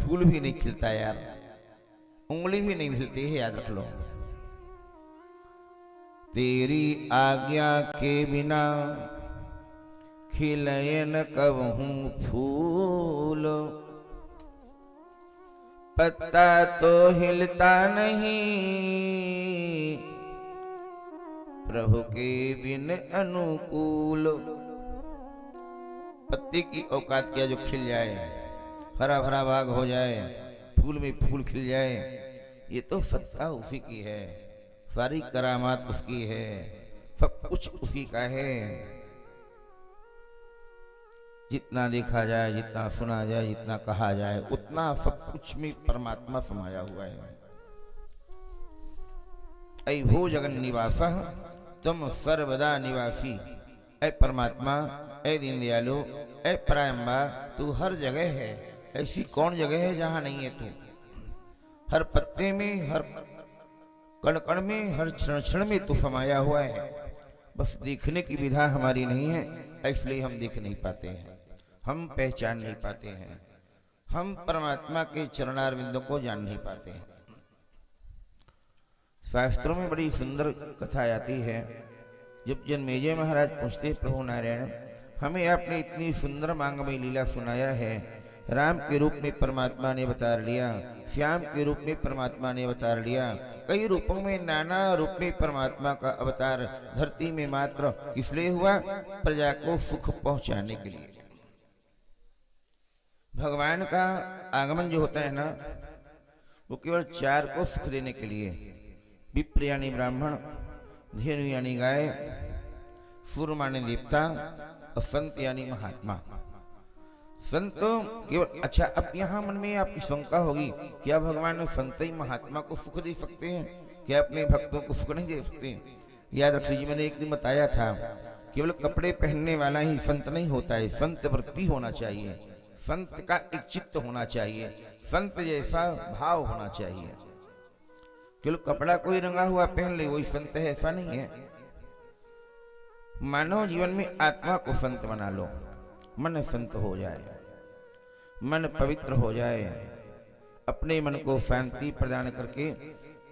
फूल भी नहीं खिलता यार, उंगली भी नहीं हिलती है, याद रख लो। तेरी आज्ञा के बिना खिलए न कबहूं फूल, पत्ता तो हिलता नहीं प्रभु के बिन अनुकूल। पत्ते की औकात क्या जो खिल जाए, हरा भरा बाग हो जाए, फूल में फूल खिल जाए, ये तो सत्ता उसी की है, सारी करामात उसकी है, सब कुछ उसी का है। जितना देखा जाए, जितना सुना जाए, जितना कहा जाए, उतना सब कुछ में परमात्मा समाया हुआ है। ऐ भो जगन निवासः तुम सर्वदा निवासी। ऐ परमात्मा, ऐ दीनदयालु, ऐ परायम्बा, तू हर जगह है। ऐसी कौन जगह है जहां नहीं है तू? हर पत्ते में, हर कण कण में, हर क्षण क्षण में तू समाया हुआ है। बस देखने की विधा हमारी नहीं है, इसलिए हम देख नहीं पाते हैं, हम पहचान नहीं पाते हैं, हम परमात्मा के चरणारविंदों को जान नहीं पाते हैं। शास्त्रों में बड़ी सुंदर कथा आती है। जब जन्मेजय महाराज पूछते प्रभु नारायण, हमें आपने इतनी सुंदर मांगमय लीला सुनाया है, राम के रूप में परमात्मा ने अवतार लिया, श्याम के रूप में परमात्मा ने अवतार लिया, कई रूपों में, नाना रूप में परमात्मा का अवतार धरती में मात्र किस लिए हुआ? प्रजा को सुख पहुंचाने के लिए। भगवान का आगमन जो होता है ना, वो केवल चार को सुख देने के लिए। विप्र यानी ब्राह्मण, धेनु यानी गाय, सूर्य माने देवता, और संत यानी महात्मा। संत केवल, अच्छा अब यहाँ मन में आपकी शंका होगी, क्या भगवान संत ही महात्मा को सुख दे सकते हैं? क्या अपने भक्तों को सुख नहीं दे सकते? याद रख लीजिए, मैंने एक दिन बताया था, केवल कपड़े पहनने वाला ही संत नहीं होता है, संत वृत्ति होना चाहिए, संत का एक चित्त होना चाहिए, संत जैसा भाव होना चाहिए। केवल कपड़ा कोई रंगा हुआ पहन ले वही संत है, ऐसा नहीं है। मानव जीवन में आत्मा को संत बना लो, मन संत हो जाए, मन पवित्र हो जाए, अपने मन को शांति प्रदान करके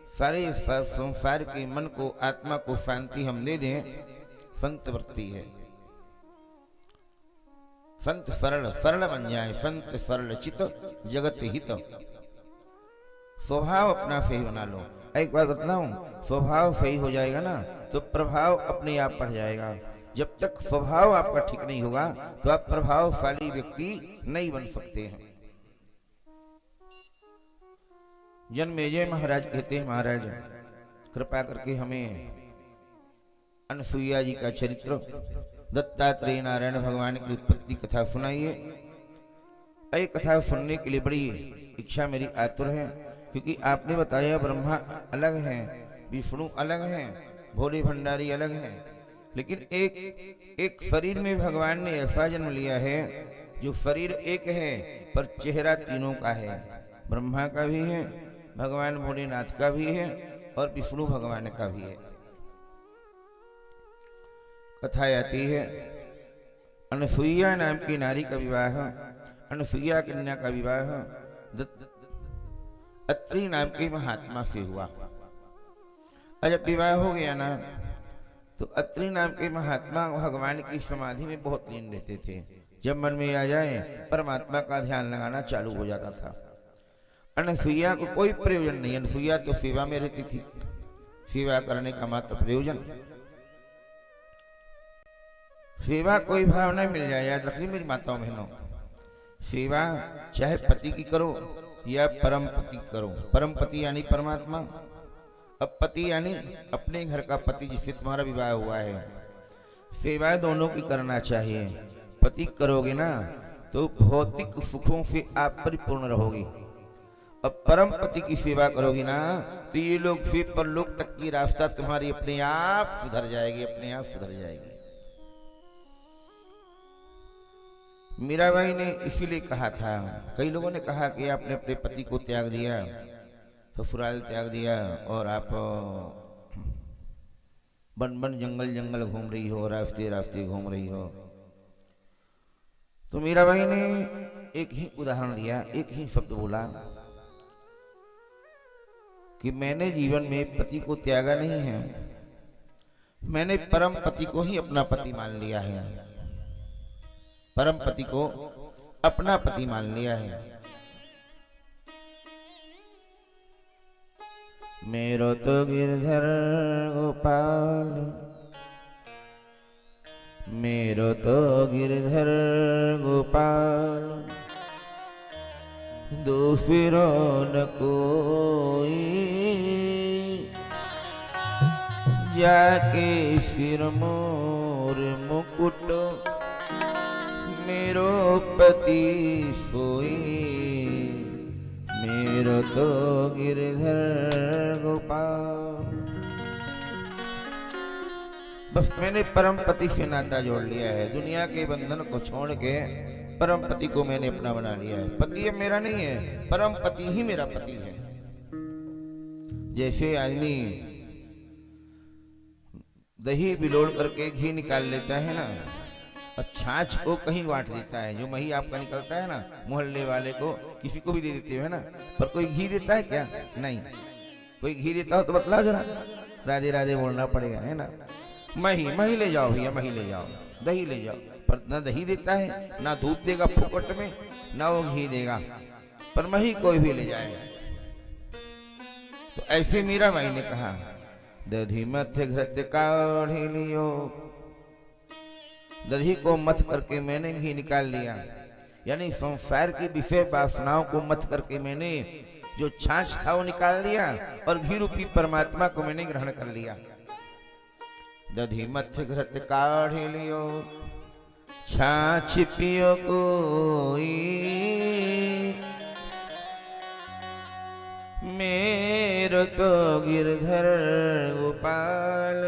सारे संसार के मन को, आत्मा को शांति हम दे दें, संत वृत्ति है। संत सरल सरल बन जाए, संत सरल चित जगत हित। स्वभाव अपना सही बना लो। एक बात बतलाऊं, स्वभाव सही हो जाएगा ना तो प्रभाव अपने आप बढ़ जाएगा। जब तक स्वभाव आपका ठीक नहीं होगा तो आप प्रभावशाली व्यक्ति नहीं बन सकते हैं। जन्मेजय महाराज कहते हैं, महाराज कृपा करके हमें अनसुईया जी का चरित्र, दत्तात्रेय नारायण भगवान की उत्पत्ति कथा सुनाइए। ये कथा सुनने के लिए बड़ी इच्छा मेरी आतुर है, क्योंकि आपने बताया ब्रह्मा अलग हैं, विष्णु अलग हैं, भोले भंडारी अलग हैं, लेकिन एक शरीर में भगवान ने ऐसा जन्म लिया है जो शरीर एक है पर चेहरा तीनों का है। ब्रह्मा का भी है, भगवान भोलेनाथ का भी है, और विष्णु भगवान का भी है। कथा आती है, अनसुईया नाम की नारी का विवाह, अनसुईया कन्या का विवाह अत्रि नाम के महात्मा से हुआ। और जब विवाह हो गया ना तो अत्रि नाम के महात्मा भगवान की समाधि में बहुत लीन रहते थे। जब मन में आ जाए परमात्मा का ध्यान लगाना चालू हो जाता था। अनसुईया को कोई प्रयोजन नहीं, अनसुईया तो सेवा में रहती थी, सेवा करने का मात्र प्रयोजन। सेवा कोई भावना मिल जाए, याद रखिए मेरी माताओं बहनों, सेवा चाहे पति की करो या परम पति करो। परम पति यानी परमात्मा, अब पति यानी अपने घर का पति जिससे तुम्हारा विवाह हुआ है। सेवा दोनों की करना चाहिए। पति करोगे ना तो भौतिक सुखों से आप परिपूर्ण रहोगे, अब परम पति की सेवा करोगी ना तो ये लोग से परलोक तक की रास्ता तुम्हारी अपने आप सुधर जाएगी, अपने आप सुधर जाएगी। मीराबाई ने इसीलिए कहा था, कई लोगों ने कहा कि आपने अपने पति को त्याग दिया, ससुराल त्याग दिया और आप बन बन जंगल जंगल घूम रही हो, रास्ते रास्ते घूम रही हो। तो मीराबाई ने एक ही उदाहरण दिया, एक ही शब्द बोला कि मैंने जीवन में पति को त्यागा नहीं है, मैंने परम पति को ही अपना पति मान लिया है, परम पति को अपना पति मान लिया है। मेरो तो गिरधर गोपाल, मेरो तो गिरधर गोपाल, दूसरो न कोई, जाके सिरमोर मुकुट मेरो पति सोई, मेरो तो गिरधर गोपाल। बस मैंने परम पति से नाता जोड़ लिया है, दुनिया के बंधन को छोड़ के परम पति को मैंने अपना बना लिया है। पति अब मेरा नहीं है, परम पति ही मेरा पति है। जैसे आदमी दही बिलोड़ करके घी निकाल लेता है ना, और छाछ को कहीं बांट देता है, जो मही आपका निकलता है ना, मोहल्ले वाले को किसी को भी दे देते हो ना, पर कोई घी देता है क्या? नहीं। कोई घी देता हो तो बतलाओ जरा, राधे राधे बोलना पड़ेगा, है ना। मही ले जाओ भैया, मही ले जाओ, दही ले जाओ, पर ना दही देता है, ना दूध देगा फुकट में, ना वो घी देगा, पर मही कोई भी ले जाएगा। तो ऐसे मीराबाई ने कहा, दधी मथ घृत काढ़ी लियो, दधी को मथ करके मैंने घी निकाल लिया, यानी संसार की विषय वासनाओं को मथ करके मैंने जो छाछ था वो निकाल लिया, और घी रूपी परमात्मा को मैंने ग्रहण कर लिया। दधी मथ घृत काढ़ी लियो, छाछ पियो कोई, मेरो तो गिरधर गोपाल,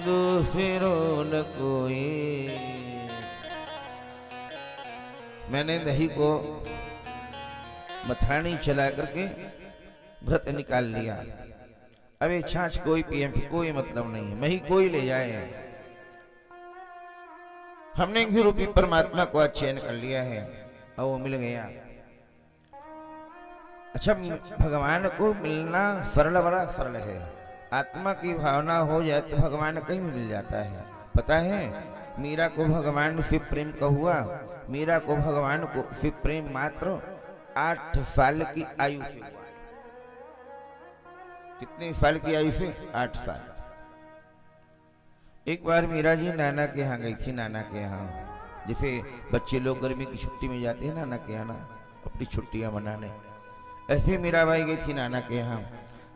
दूसरो न कोई। मैंने दही को मथानी चला करके घृत निकाल लिया, अब ये छाछ कोई पिए कोई मतलब नहीं है, मही कोई ले जाए, हमने घी रूपी परमात्मा को चयन कर लिया है और वो मिल गया। अच्छा, भगवान को मिलना सरल, बड़ा सरल है। आत्मा की भावना हो जाए तो भगवान कहीं भी मिल जाता है। पता है, मीरा को भगवान से प्रेम का हुआ, मीरा को भगवान को से प्रेम मात्र 8 साल की आयु से हुआ। कितने साल की आयु से? 8 साल। एक बार मीरा जी नाना के यहाँ गई थी, नाना के यहाँ, जैसे बच्चे लोग गर्मी की छुट्टी में जाते हैं नाना के यहाँ ना, अपनी छुट्टियां मनाने, ऐसे मीराबाई गई थी नाना के यहाँ।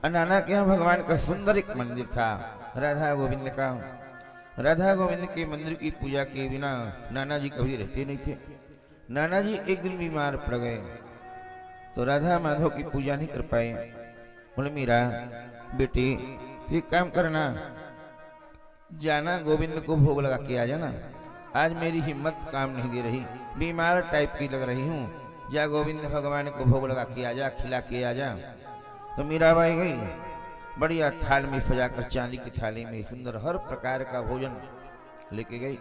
और नाना के यहाँ भगवान का सुंदर एक मंदिर था, राधा गोविंद का। राधा गोविंद के मंदिर की पूजा के बिना नाना जी कभी रहते नहीं थे। नाना जी एक दिन बीमार पड़ गए तो राधा माधव की पूजा नहीं कर पाए। बोले, मीरा बेटी तो एक काम करना, जाना गोविंद को भोग लगा के आ जाना, आज मेरी हिम्मत काम नहीं दे रही, बीमार टाइप की लग रही हूँ, जा गोविंद भगवान को भोग लगा के आ जा, खिला के आ जा। तो मीराबाई गई, बढ़िया थाल में सजाकर, चांदी की थाली में सुंदर हर प्रकार का भोजन लेके गई।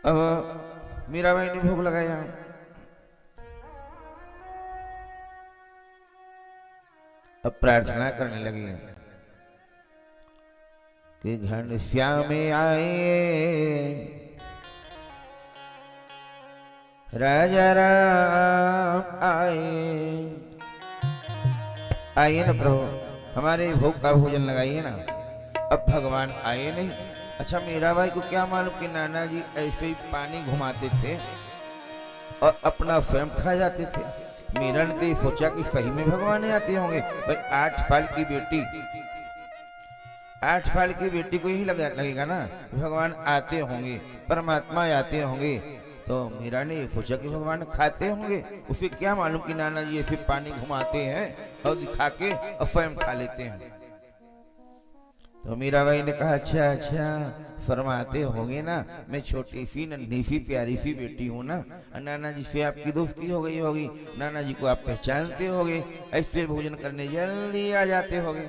अब मीराबाई ने भोग लगाया, अब प्रार्थना करने लगी कि घनश्याम आए, राजा राम आए, आइए ना प्रभु, हमारे भोग का भोजन लगाइए ना। अब भगवान आए नहीं। अच्छा, मीराबाई को क्या मालूम कि नाना जी ऐसे ही पानी घुमाते थे और अपना स्वयं खा जाते थे। मीरा ने तो सोचा कि सही में भगवान आते होंगे। भाई 8 साल की बेटी, 8 साल की बेटी को ही लगेगा ना भगवान आते होंगे, परमात्मा आते होंगे। तो मीरा ने सोचा कि भगवान खाते होंगे, उसे क्या मालूम कि नाना जी ऐसे पानी घुमाते हैं और दिखा के और स्वयं खा लेते हैं। तो मीराबाई ने कहा, अच्छा अच्छा फरमाते होंगे ना, मैं छोटी सी नन्ही सी प्यारी सी बेटी हूँ ना, नाना जी से आपकी दोस्ती हो गई होगी, नाना जी को आप पहचानते होगे, ऐसे भोजन करने जल्दी आ जाते होगे।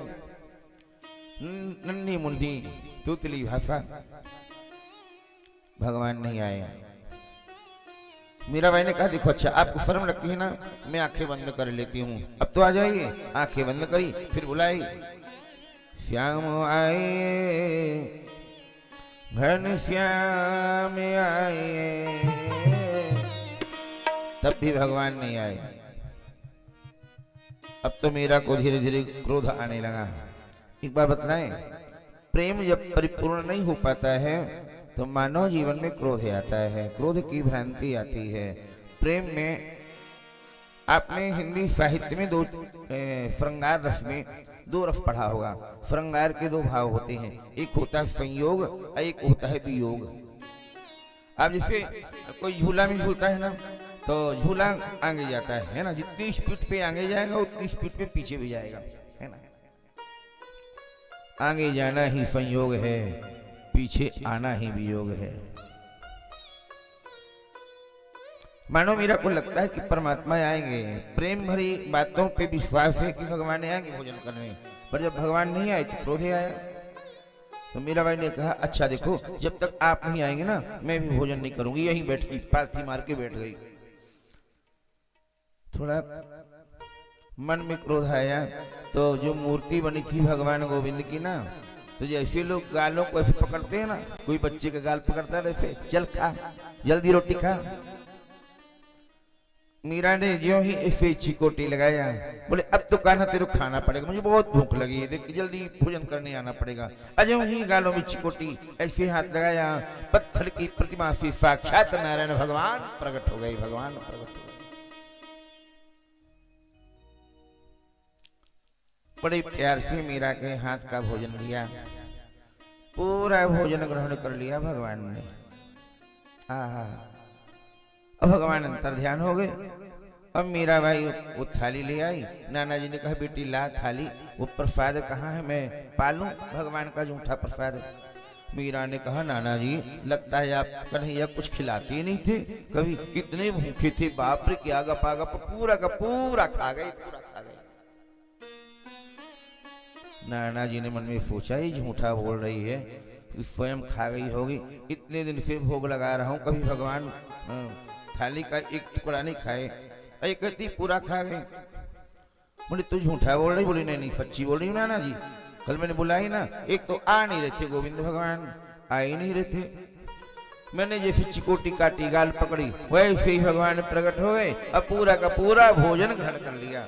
नन्ही मुन्नी तूतली भाषा। भगवान नहीं आए। मीराबाई ने कहा देखो अच्छा आपको शर्म लगती है ना, मैं आंखें बंद कर लेती हूँ, अब तो आ जाइए। आंखें बंद करी, फिर बुलाई, श्याम आए घन श्याम आए, तब भी भगवान नहीं आए। अब तो मीरा को धीरे धीरे क्रोध आने लगा। एक बार बतलाएं, प्रेम जब परिपूर्ण नहीं हो पाता है तो मानव जीवन में क्रोध आता है, क्रोध की भ्रांति आती है। प्रेम में आपने हिंदी साहित्य में दो श्रृंगार रस में दो रस पढ़ा होगा। श्रृंगार के दो भाव होते हैं, एक होता है संयोग और एक होता है वियोग। अब जैसे कोई झूला में झूलता है ना, तो झूला आगे जाता है ना, जितनी स्पीड पे आगे जाएगा उतनी स्पीड पे पीछे भी जाएगा, है ना। आगे जाना ही संयोग है, पीछे आना ही वियोग है। मानो मीरा को लगता है कि परमात्मा आएंगे, प्रेम भरी बातों पे विश्वास है कि भगवान आएंगे भोजन करने, पर जब भगवान नहीं आए तो क्रोध आया। तो मीराबाई ने कहा अच्छा देखो, जब तक आप नहीं आएंगे ना मैं भी भोजन नहीं करूंगी, यहीं बैठ गई, पालथी मार के बैठ गई। थोड़ा मन में क्रोध आया तो जो मूर्ति बनी थी भगवान गोविंद की ना, तो जैसे लोग गालों को ऐसे पकड़ते हैं ना, कोई बच्चे का गाल पकड़ता है ऐसे, चल खा जल्दी रोटी खा। मीरा ने जो ही ऐसे चिकोटी लगाया, बोले अब तो कान्हा तेरे को खाना पड़ेगा, मुझे बहुत भूख लगी है, देख जल्दी भोजन करने आना पड़ेगा। अजय ही गालों में चिकोटी ऐसे हाथ लगाया, पत्थर की प्रतिमा से साक्षात नारायण भगवान प्रकट हो गए, भगवान प्रकट हो गए। बड़े प्यार से मीरा के हाथ का भोजन लिया, पूरा भोजन ग्रहण कर लिया भगवान ने। अब भगवान अंतर ध्यान हो गए। अब मीराबाई वो थाली ले आई, नाना जी ने कहा बेटी ला थाली, वो प्रसाद कहाँ है, मैं पालूं भगवान का झूठा प्रसाद। मीरा ने कहा नाना जी लगता है आप कन्हैया कुछ खिलाते ही नहीं थे, कभी कितने भूखे थे, बाप रे क्या गपा गप पूरा का पूरा खा गए, पूरा खा गए। नाना जी ने मन में सोचा ही झूठा बोल रही है, स्वयं खा गई होगी, इतने दिन से भोग लगा रहा हूं, कभी भगवान थाली का एक टुकड़ा नहीं खाए, अरे कहती पूरा खा गई। बोले तू झूठा बोल रही, बोली नहीं नहीं सच्ची बोल रही हूँ नाना जी, कल मैंने बुलाई ना, एक तो आ नहीं रहे थे गोविंद भगवान, आ ही नहीं रहे थे, मैंने जैसे चिकोटी काटी गाल पकड़ी वैसे ही भगवान प्रकट हो गए, अब पूरा का पूरा भोजन ग्रहण कर लिया।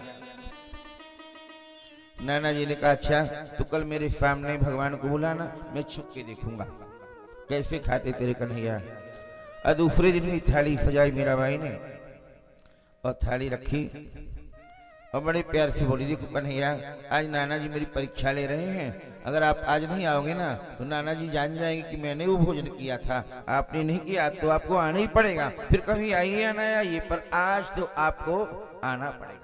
नाना जी ने कहा अच्छा तो कल मेरे सामने भगवान को बुलाना, मैं छुप के देखूंगा कैसे खाते तेरे कन्हैया। और दूसरे दिन भी थाली सजाई मीराबाई ने और थाली रखी और बड़े प्यार से बोली देखो कन्हैया आज नाना जी मेरी परीक्षा ले रहे हैं, अगर आप आज नहीं आओगे ना तो नाना जी जान जाएंगे कि मैंने वो भोजन किया था, आपने नहीं किया तो आपको आना ही पड़ेगा, फिर कभी आइए या ना आइए पर आज तो आपको आना पड़ेगा।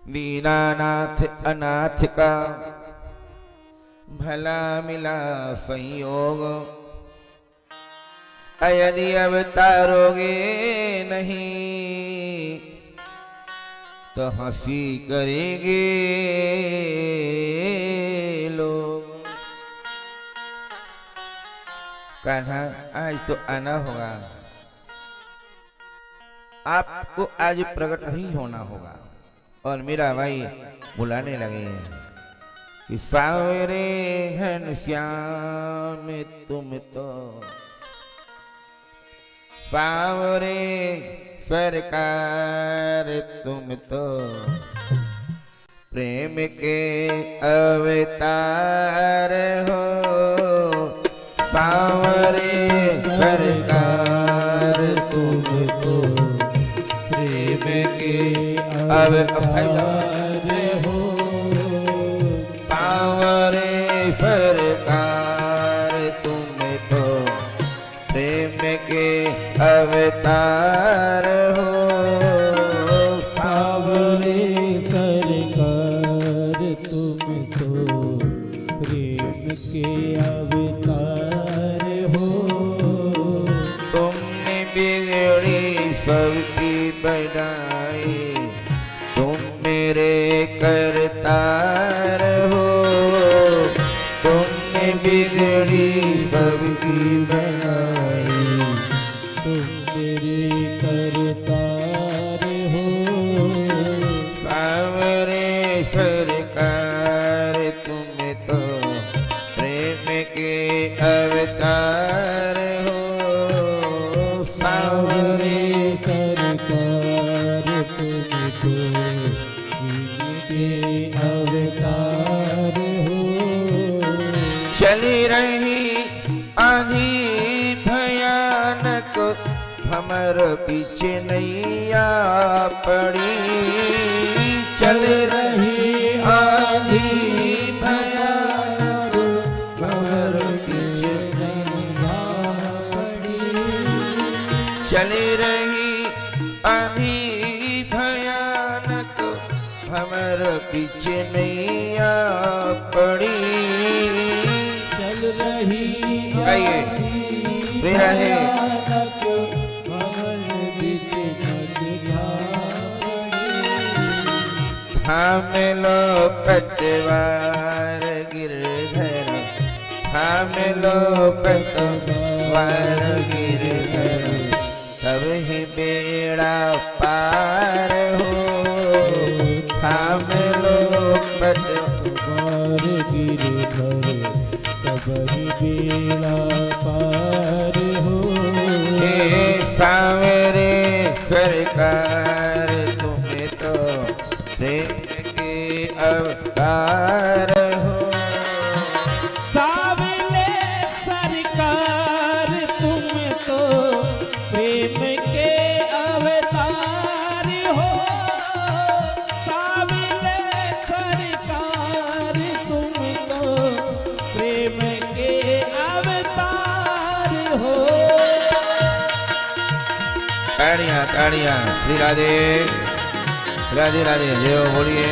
दीनानाथ अनाथ का भला मिला संयोग, यदि अवतारोगे नहीं तो हंसी करेंगे लोग। कान्हा आज तो आना होगा, आपको आज प्रकट ही होना होगा। और मीराबाई बुलाने लगे कि सावरे हन श्याम तुम तो, सावरे सरकार तुम तो, प्रेम के अवतार हो, सावरे सरकार तुम तो, प्रेम के अवतार हो, सावरे सरकार तुम तो, प्रेम के अवतार हो, सावरे सरकार तुम तो, प्रेम के अवतार हो। तुमने बिगड़ी सबकी बनाई, तुम मेरे करतार हो, तुमने बिगड़ी सबकी बनाई, मेरे करतार हो। सावरे सरकार तुम तो प्रेम के अवतार हो। सावरे सरकार तुम तो इनके अवतार हो। चली रही आंधी भयानक भमर पीछे नैया पड़ी। चल रही आंधी भयानक भमर पीछे नैया पड़ी। चली रही आंधी भयानक भमर पीछे नैया पड़ी। चल रही आइए प्रिय है थाम लो पतवार गिरधर, थाम लो पतवार गिरधर, तब ही बेड़ा पार हो। थाम लो पतवार गिरधर तब ही बेड़ा पार हो। हे सावरे सरकार तुम्हें तो प्रेम के अवतार हो। सावरे सरकार तुम तो प्रेम के अवतार हो। सावरे सरकार तुम तो प्रेम के अवतार हो। ताड़ियां ताड़ियां श्री राधे राधे राधे जय हो बोलिए।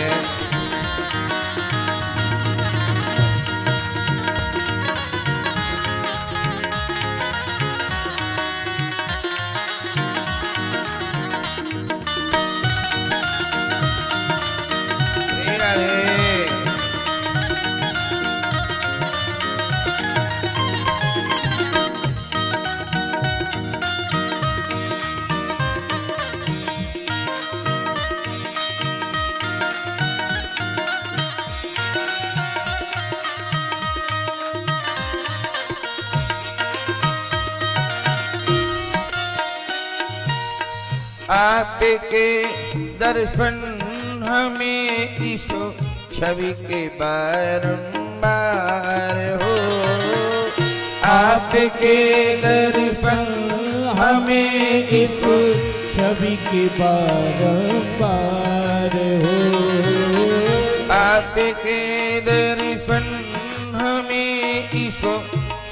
श्री राधे आपके दर्शन हमें इस छवि के बारंबार हो। आपके दर्शन हमें इस छवि के बारंबार हो। आपके दर्शन हमें इस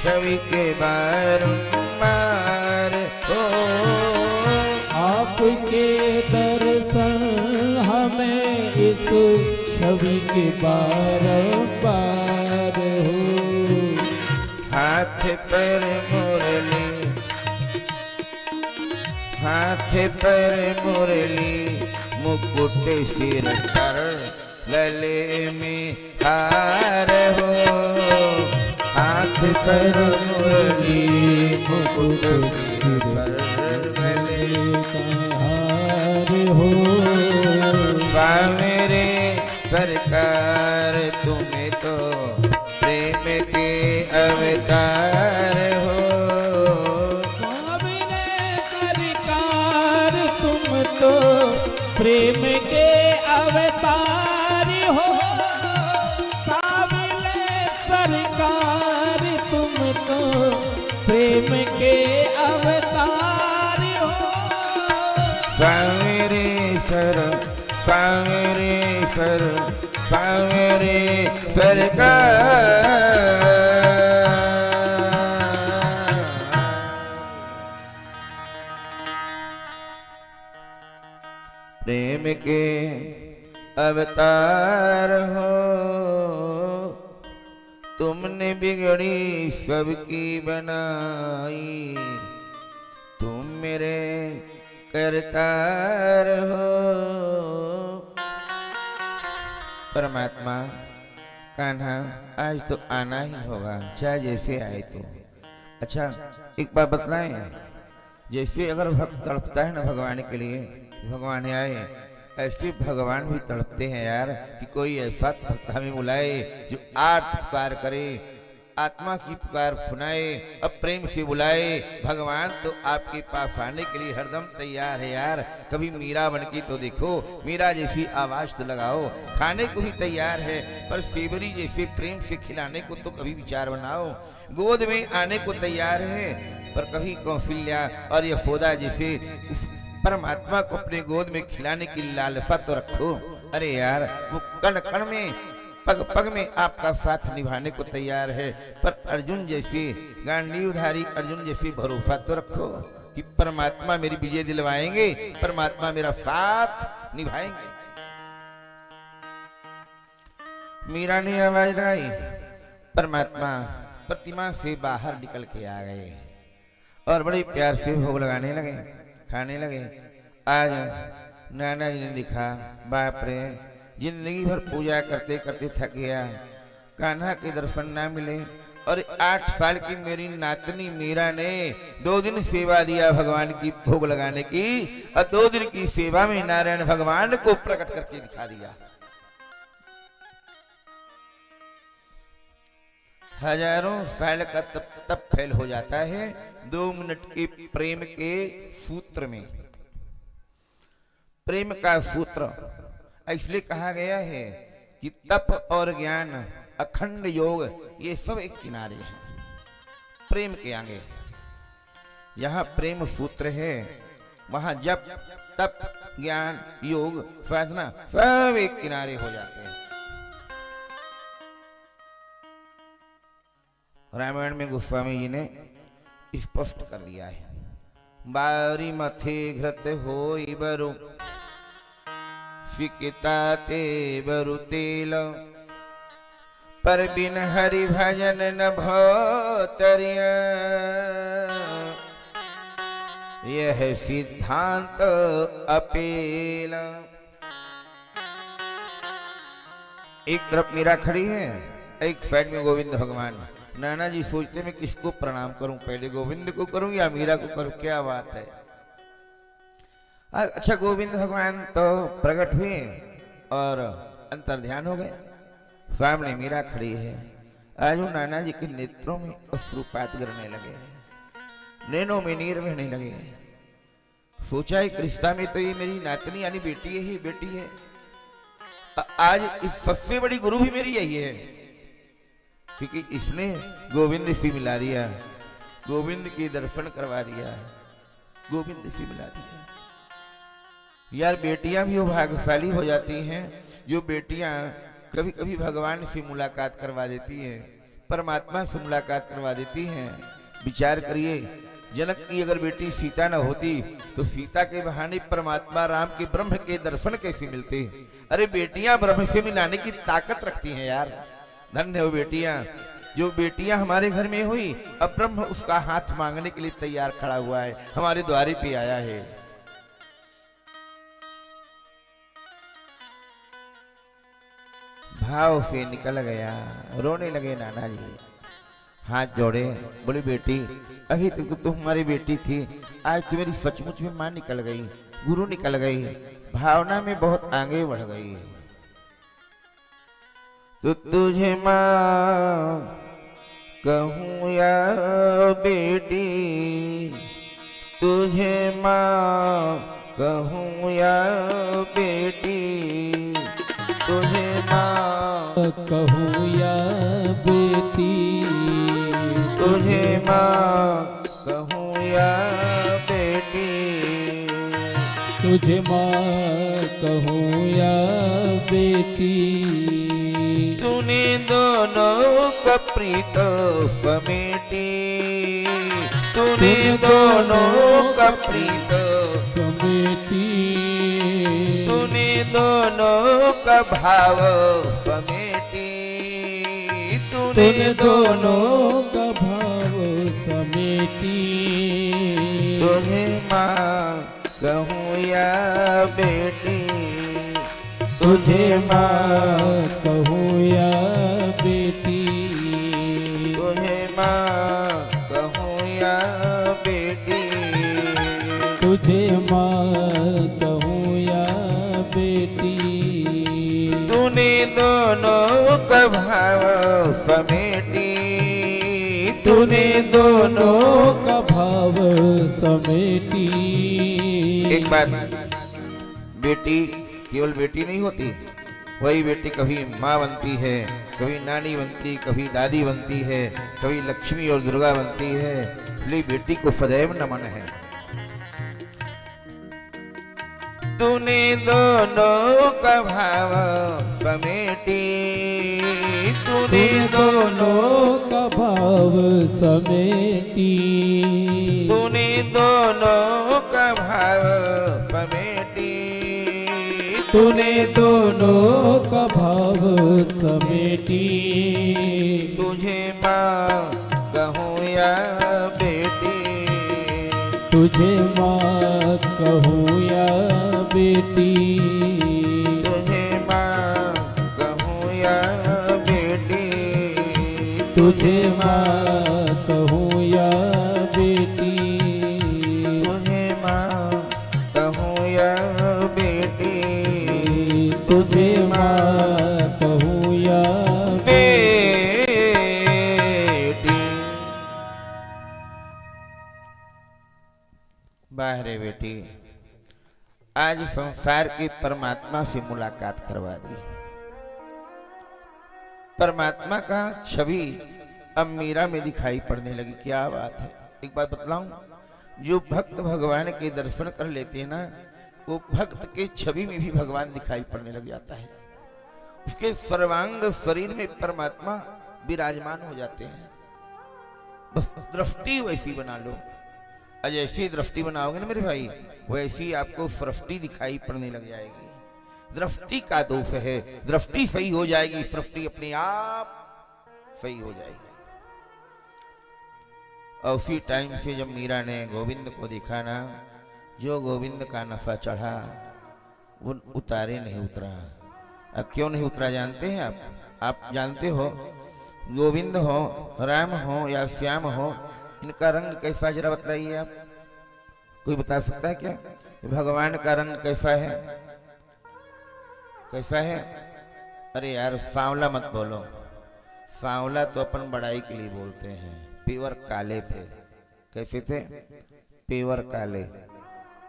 छवि के बारंबार हो। आपके दर्शन हमें इस छवि के बारंबार हो। हाथ पर मुरली, हाथ पर मुरली, मुकुट सिर पर गले में हार हो। हाथ पर मुरली, मुकुट सिर पर गले हार हो। मेरे सरकार तुम्हें तो प्रेम के अवतार हो। सरकार तुम तो प्रेम के अवतार हो। सावरे सरकार तुम तो प्रेम के अवतार हो। सावरे सर सावरे सर सावरे सरकार प्रेम के अवतार हो। तुमने बिगड़ी सबकी बनाई, तुम मेरे करतार हो। परमात्मा कान्हा आज तो आना ही होगा, चाहे जैसे आए तो। अच्छा एक बात बतलाएं, जैसे अगर भक्त तड़पता है ना भगवान के लिए, भगवान आए, ऐसे भगवान भी तड़पते हैं यार कि कोई ऐसा भक्त हमें बुलाए जो आर्त पुकार करे, आत्मा की पुकार सुनाए, अब प्रेम से बुलाए। भगवान तो आपके पास आने के लिए हरदम तैयार है यार। कभी मीरा बन के तो देखो, मीरा जैसी आवाज तो लगाओ। खाने को भी तैयार है, पर सेवरी जैसे प्रेम से खिलाने को तो कभी विचार बनाओ। गोद में आने को तैयार है, पर कभी कौशल्या और यशोदा जैसे उस परमात्मा को अपने गोद में खिलाने की लालसा तो रखो। अरे यार, वो कण कण में, पग पग में आपका साथ निभाने को तैयार है, पर अर्जुन जैसे गांडीवधारी अर्जुन जैसे भरोसा तो रखो कि परमात्मा मेरी विजय दिलवाएंगे, परमात्मा मेरा साथ निभाएंगे। मीरा ने आवाज लगाई, परमात्मा प्रतिमा से बाहर निकल के आ गए और बड़े प्यार से भोग लगाने लगे, खाने लगे। आज नाना जी ने दिखा, बाप रे, जिंदगी भर पूजा करते करते थक गया, कान्हा के दर्शन ना मिले। और 8 साल की मेरी नातनी मीरा ने 2 दिन सेवा दिया भगवान की भोग लगाने की, और 2 दिन की सेवा में नारायण भगवान को प्रकट करके दिखा दिया। हजारों साल का तप फेल हो जाता है 2 मिनट के प्रेम के सूत्र में। प्रेम का सूत्र इसलिए कहा गया है कि तप और ज्ञान, अखंड योग, ये सब एक किनारे हैं प्रेम के आगे। यहाँ प्रेम सूत्र है, वहां जप, तप, ज्ञान, योग, साधना सब एक किनारे हो जाते हैं। रामायण में गोस्वामी जी ने स्पष्ट कर दिया है, बारी मथे घृत होई बरु सिकिता ते बरु तेल, पर बिन हरि भजन न भोतरिया, यह सिद्धांत अपेल। एक तरफ मीरा खड़ी है, एक साइड में गोविंद भगवान। नाना जी सोचते मैं किसको प्रणाम करूं, पहले गोविंद को करूं या मीरा को करूं, क्या बात है। अच्छा, गोविंद भगवान तो प्रकट हुए और अंतर्ध्यान हो गए, सामने मीरा खड़ी है। आज नाना जी के नेत्रों में अश्रुपात गिरने लगे हैं, नैनों में नीर बहने लगे हैं। सोचा एक रिश्ता में तो ये मेरी नातनी यानी बेटी है ही बेटी है, आज इस सबसे बड़ी गुरु भी मेरी यही है, क्योंकि इसने गोविंद से मिला दिया, गोविंद के दर्शन करवा दिया, गोविंद से मिला दिया। यार, बेटियां भी वो भाग्यशाली हो जाती हैं जो बेटियां कभी कभी भगवान से मुलाकात करवा देती हैं, परमात्मा से मुलाकात करवा देती हैं। विचार करिए, जनक की अगर बेटी सीता न होती तो सीता के बहाने परमात्मा राम के ब्रह्म के दर्शन कैसे मिलते। अरे, बेटियां ब्रह्म से मिलाने की ताकत रखती हैं यार। धन्य हो बेटियां, जो बेटियां हमारे घर में हुई, अब ब्रह्म उसका हाथ मांगने के लिए तैयार खड़ा हुआ है, हमारे द्वारे पे आया है। भाव से निकल गया, रोने लगे नाना जी, हाथ जोड़े, बोली बेटी अभी तक तो तुम हमारी बेटी थी, आज तो मेरी सचमुच में मां निकल गई, गुरु निकल गई, भावना में बहुत आगे बढ़ गई। तो तुझे मां कहूँ या बेटी, तुझे मां कहूँ या बेटी, तुझे मां कहूँ या बेटी, तुझे मां कहूँ या बेटी, तुझे माँ कहूँ या बेटी, तूने दोनों का प्रीत समेटी, तूने दोनों का प्रीत समेटी, तूने दोनों का भाव समेटी, तूने दोनों का भाव समेटी, तुझे मां कहूँ या बेटी, तुझे माँ कहूँ या बेटी, तुझे मां कहूँ या बेटी, तुझे माँ कहूँ या बेटी। तूने दोनों का भाव समेटी, तूने दोनों का भाव समेटी। एक बात, बेटी केवल बेटी नहीं होती, वही बेटी कभी माँ बनती है, कभी नानी बनती, कभी दादी बनती है, कभी लक्ष्मी और दुर्गा बनती है। इसलिए बेटी को सदैव नमन है। तूने दोनों का भाव समेटी, तूने दोनों का भाव समेटी। तूने दोनों का भाव समेटी, तूने दोनों का भाव समेटी। तुझे माँ कहूँ या बेटी, तुझे माँ कहूँ या बेटी। तुझे माँ कहूँ या बेटी, तुझे माँ कहूँ या बेटी। तुझे माँ कहूँ या बेटी, तुझे माँ कहूँ या बेटी। बाहरे बेटी, आज संसार के परमात्मा से मुलाकात करवा दी। परमात्मा का छवि अब मीरा में दिखाई पड़ने लगी। क्या बात है। एक बात बतलाऊं, जो भक्त भगवान के दर्शन कर लेते हैं ना, वो भक्त के छवि में भी भगवान दिखाई पड़ने लग जाता है। उसके सर्वांग शरीर में परमात्मा विराजमान हो जाते हैं। बस दृष्टि वैसी बना लो, आज ऐसी दृष्टि बनाओगे ना मेरे भाई, वैसी आपको सृष्टि दिखाई पड़ने लग जाएगी। दृष्टि का दोष है, दृष्टि सही हो जाएगी, सृष्टि अपने आप सही हो जाएगी। और उसी टाइम से जब मीरा ने गोविंद को देखा ना, जो गोविंद का नशा चढ़ा वो उतारे नहीं उतरा। अब क्यों नहीं उतरा जानते हैं आप जानते हो, गोविंद हो, राम हो या श्याम हो, इनका रंग कैसा जरा बतलाइए आप। कोई बता सकता है क्या भगवान का रंग कैसा है? कैसा है? अरे यार सांवला मत बोलो, सांवला तो अपन बड़ाई के लिए बोलते हैं। पेवर काले थे। कैसे थे? पेवर काले।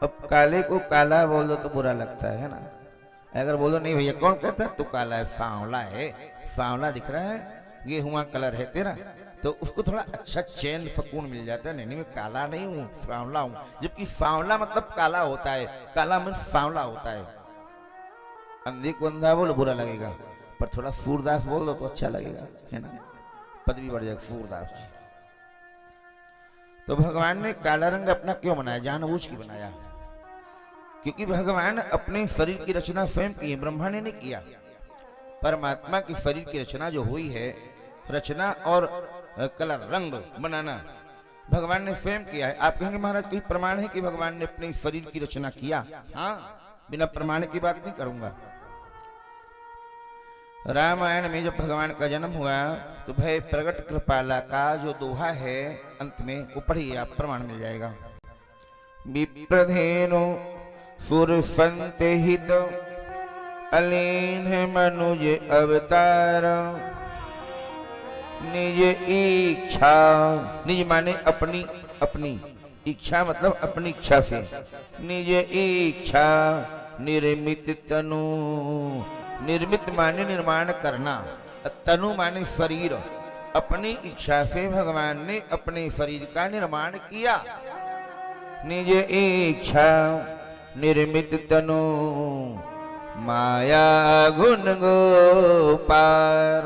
अब काले को काला बोल दो तो बुरा लगता है ना। अगर बोलो नहीं भैया कौन कहता है तू काला है, सांवला है, सांवला दिख रहा है, गेहुआ कलर है तेरा, तो उसको थोड़ा अच्छा चैन सुकून मिल जाता है। नहीं मैं काला नहीं हूँ, सांवला हूँ। जबकि सांवला मतलब काला होता है, काला मतलब सांवला होता है। अंधे को अंधा बोलो बुरा लगेगा, पर थोड़ा सूरदास बोल दो तो अच्छा लगेगा, है ना, पदवी बढ़ जाएगी सूरदास जी। तो भगवान ने काला रंग अपना क्यों बनाया? जानबूझ के बनाया, क्योंकि भगवान अपने शरीर की रचना स्वयं की है, ब्रह्मा ने नहीं किया। परमात्मा की शरीर की रचना जो हुई है, रचना और कलर रंग बनाना भगवान ने स्वयं किया है। आप कहेंगे महाराज कोई प्रमाण है कि भगवान ने अपने शरीर की रचना किया? हाँ, बिना प्रमाण की बात नहीं करूंगा। रामायण में जब भगवान का जन्म हुआ तो भय प्रगट कृपाला का जो दोहा है अंत में वो पढ़िए, आप प्रमाण मिल जाएगा। विप्रधेनु सुर संत हित अलीन मनुज अवतार, निज इच्छा, निज माने अपनी, अपनी इच्छा मतलब अपनी इच्छा से, निज इच्छा निर्मित तनु, निर्मित माने निर्माण करना, तनु माने शरीर, अपनी इच्छा से भगवान ने अपने शरीर का निर्माण किया। निज इच्छा निर्मित तनु माया गुण गोपार।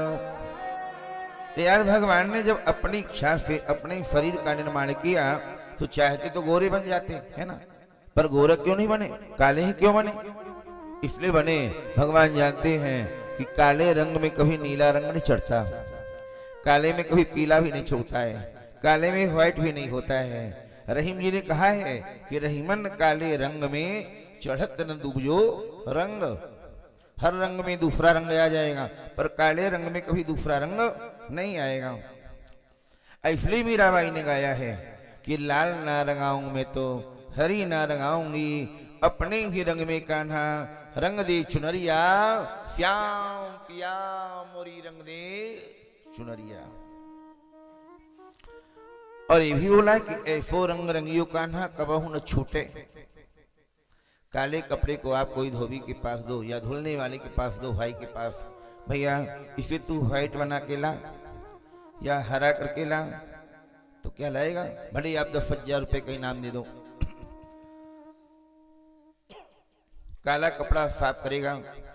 यार भगवान ने जब अपनी इच्छा से अपने शरीर का निर्माण किया तो चाहते तो गोरे बन जाते, है ना, पर गोरे क्यों नहीं बने? काले ही क्यों बने? इसलिए बने, भगवान जानते हैं कि काले रंग में कभी नीला रंग नहीं चढ़ता, काले में कभी पीला भी नहीं छूता है, काले में व्हाइट भी नहीं होता है। रहीम जी ने कहा है कि रहीमन काले रंग में चढ़त न दुबजो रंग। हर रंग में दूसरा रंग आ जाएगा, पर काले रंग में कभी दूसरा रंग नहीं आएगा। इसलिए मीराबाई ने गाया है कि लाल ना रंगाऊं मैं तो हरी ना रंगाऊंगी, अपने ही रंग में कान्हा रंग दे चुनरिया, श्याम पिया मोरी रंग दे चुनरिया। और ये भी बोला कि ऐसो रंग रंगियो कान्हा कबहू न छूटे। काले कपड़े को आप कोई धोबी के पास दो या धुलने वाले के पास दो, भाई के पास, भैया इसे तू व्हाइट बना के ला या हरा करके ला, तो क्या लाएगा? भले आप 10,000 रुपए का इनाम दे दो। काला कपड़ा साफ करेगा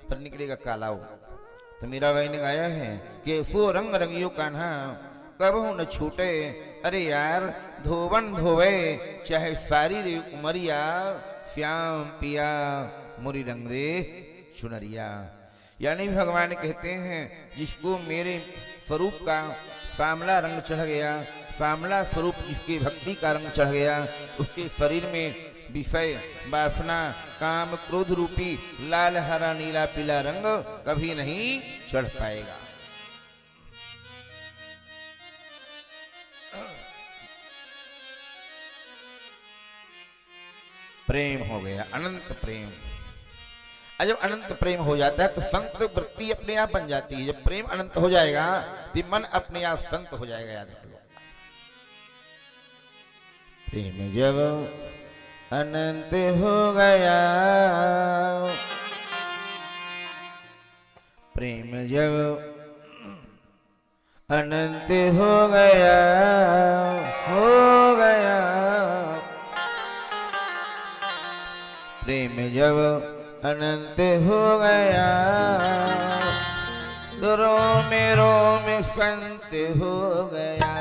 पर निकलेगा काला हो। तो मीरा बाई ने गाया है कि सो रंग रंगियो कान्हा कबहू न छूटे। अरे यार धोवन धोवे चाहे सारी रे उमरिया, श्याम पिया मोरी रंग दे चुनरिया। यानी भगवान कहते हैं जिसको मेरे स्वरूप का सामला रंग चढ़ गया, सामला स्वरूप जिसके भक्ति का रंग चढ़ गया, उसके शरीर में विषय वासना काम क्रोध रूपी लाल हरा नीला पीला रंग कभी नहीं चढ़ पाएगा। प्रेम हो गया, अनंत प्रेम। और जब अनंत प्रेम हो जाता है तो संत वृत्ति अपने आप बन जाती है। जब प्रेम अनंत हो जाएगा तो मन अपने आप संत हो जाएगा। याद रख लो, प्रेम जब अनंत हो गया, प्रेम जब अनंत हो गया, हो गया, प्रेम जब अनंत हो गया, तो रोम रोम संत हो गया।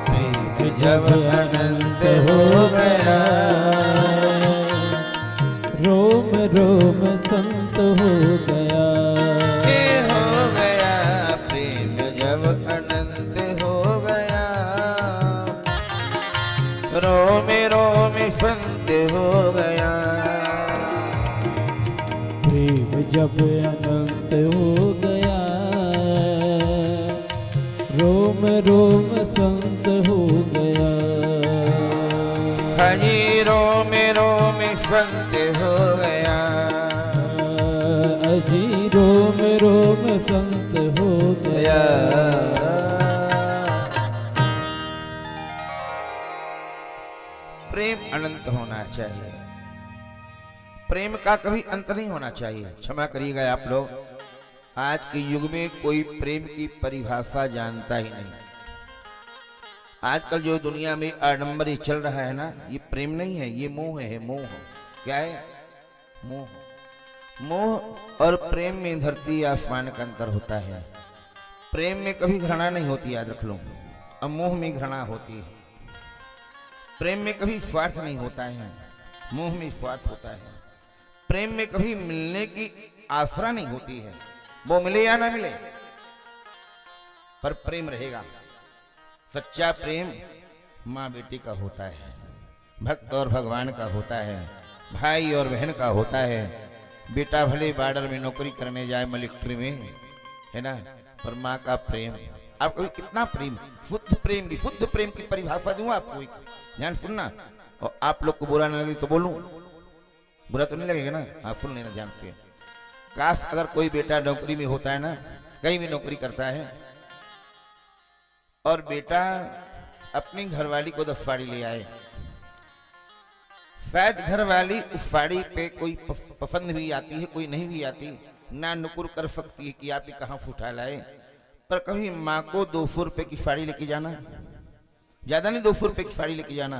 प्रेम जब अनंत हो गया, रोम रोम संत हो गया। ये हो गया प्रेम जब अनंत हो गया, रोम रोम संत हो गया। प्रेम जब अनंत हो गया, रोम रोम संत हो गया। हजी रोम रोम संत हो गया, अजी रोम रोम संत हो गया। प्रेम अनंत होना चाहिए, प्रेम का कभी अंत नहीं होना चाहिए। क्षमा करिएगा आप लोग, आज के युग में कोई प्रेम की परिभाषा जानता ही नहीं। आजकल जो दुनिया में आडंबर चल रहा है ना, ये प्रेम नहीं है, ये मोह है। मोह क्या है? मोह। मोह और प्रेम में धरती आसमान का अंतर होता है। प्रेम में कभी घृणा नहीं होती, याद रख लो, और मोह में घृणा होती है। प्रेम में कभी स्वार्थ नहीं होता है, मोह में स्वार्थ होता है। प्रेम में कभी मिलने की आसरा नहीं होती है, वो मिले या ना मिले पर प्रेम रहेगा। सच्चा प्रेम माँ बेटी का होता है, भक्त और भगवान का होता है, भाई और बहन का होता है। बेटा भले बॉर्डर में नौकरी करने जाए, मिलिट्री में, है ना, पर माँ का प्रेम। आप कभी कितना प्रेम, शुद्ध प्रेम, विशुद्ध प्रेम की परिभाषा दूं आपको, ध्यान सुनना। और आप लोग को बुरा न लगे तो बोलूं, बुरा तो नहीं लगेगा ना? हाँ सुन लेना ध्यान से। काश अगर कोई बेटा नौकरी में होता है ना, कहीं भी नौकरी करता है, और बेटा अपनी घरवाली को 10 साड़ी ले आए, शायद घरवाली उस साड़ी पे कोई पसंद भी आती है, कोई नहीं भी आती, ना नुकुर कर सकती है कि आप ये कहाँ से उठा लाए। पर कभी माँ को 200 रुपए की साड़ी लेके जाना, ज्यादा नहीं 200 रुपए की साड़ी लेके जाना,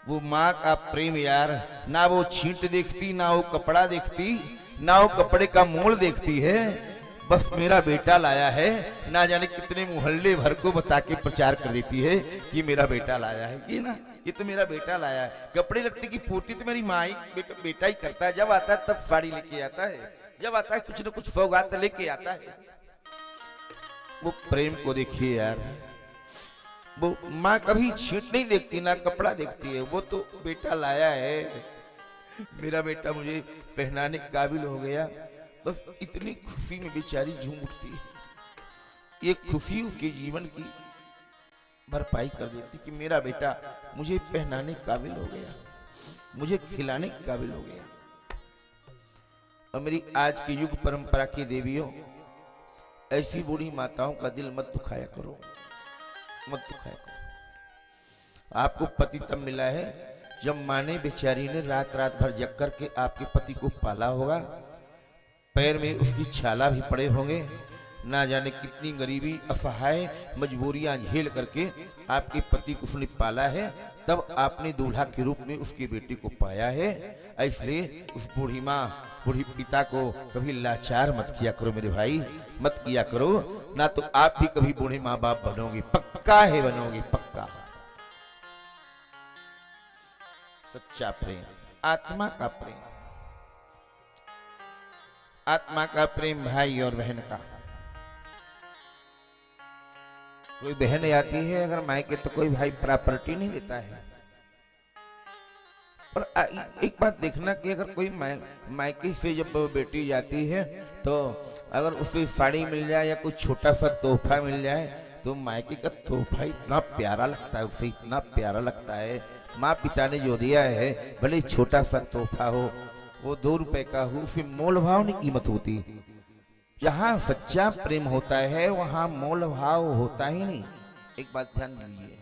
वो माँ का प्रेम यार। ना वो छींट देखती, ना वो कपड़ा देखती, ना वो कपड़े का मोल देखती है, बस मेरा बेटा लाया है, ना जाने कितने मोहल्ले भर को बता के प्रचार कर देती है कि मेरा बेटा लाया है। ये ना, ये तो मेरा बेटा लाया है। कपड़े लगते की पूर्ति तो मेरी माँ ही बेटा ही करता है। जब आता है तब साड़ी लेके आता है, जब आता है कुछ न कुछ सौगात लेके आता है। वो प्रेम को देखिए यार, वो माँ कभी छींट नहीं देखती, ना कपड़ा देखती है, वो तो बेटा लाया है, मेरा बेटा मुझे पहनाने के काबिल हो गया, बस इतनी खुशी में बेचारी झूम उठती है। ये खुशी उसके जीवन की भरपाई कर देती कि मेरा बेटा मुझे पहनाने के काबिल हो गया, मुझे खिलाने के काबिल हो गया। और मेरी आज की युग परंपरा की देवियों, ऐसी बूढ़ी माताओं का दिल मत दुखाया करो, मत दुखाया करो। आपको पति तब मिला है जब माँ ने बेचारी ने रात रात भर जग करके आपके पति को पाला होगा, पैर में उसकी छाला भी पड़े होंगे, ना जाने कितनी गरीबी असहाय मजबूरियां झेल करके आपके पति को उसने पाला है, तब आपने दूल्हा के रूप में उसकी बेटी को पाया है। इसलिए उस बूढ़ी माँ बूढ़ी पिता को कभी लाचार मत किया करो मेरे भाई, मत किया करो, ना तो आप भी कभी बूढ़े माँ बाप बनोगे, पक्का है बनोगे, पक्का। सच्चा प्रेम, आत्मा का प्रेम, आत्मा का प्रेम भाई और बहन का। कोई बहन आती है अगर मायके तो कोई भाई प्रॉपर्टी नहीं देता है। और एक बात देखना कि अगर कोई मायके से जब बेटी जाती है तो अगर उसे साड़ी मिल जाए या कुछ छोटा सा तोहफा मिल जाए तो मायके का तोहफा इतना प्यारा लगता है, उसे इतना प्यारा लगता है। माँ पिता ने जो दिया है भले छोटा सा तोहफा हो, वो 2 रुपए का हो, उसमें मोल भाव नहीं कीमत होती। जहां सच्चा प्रेम होता है वहां मोल भाव होता ही नहीं। एक बात ध्यान दीजिए,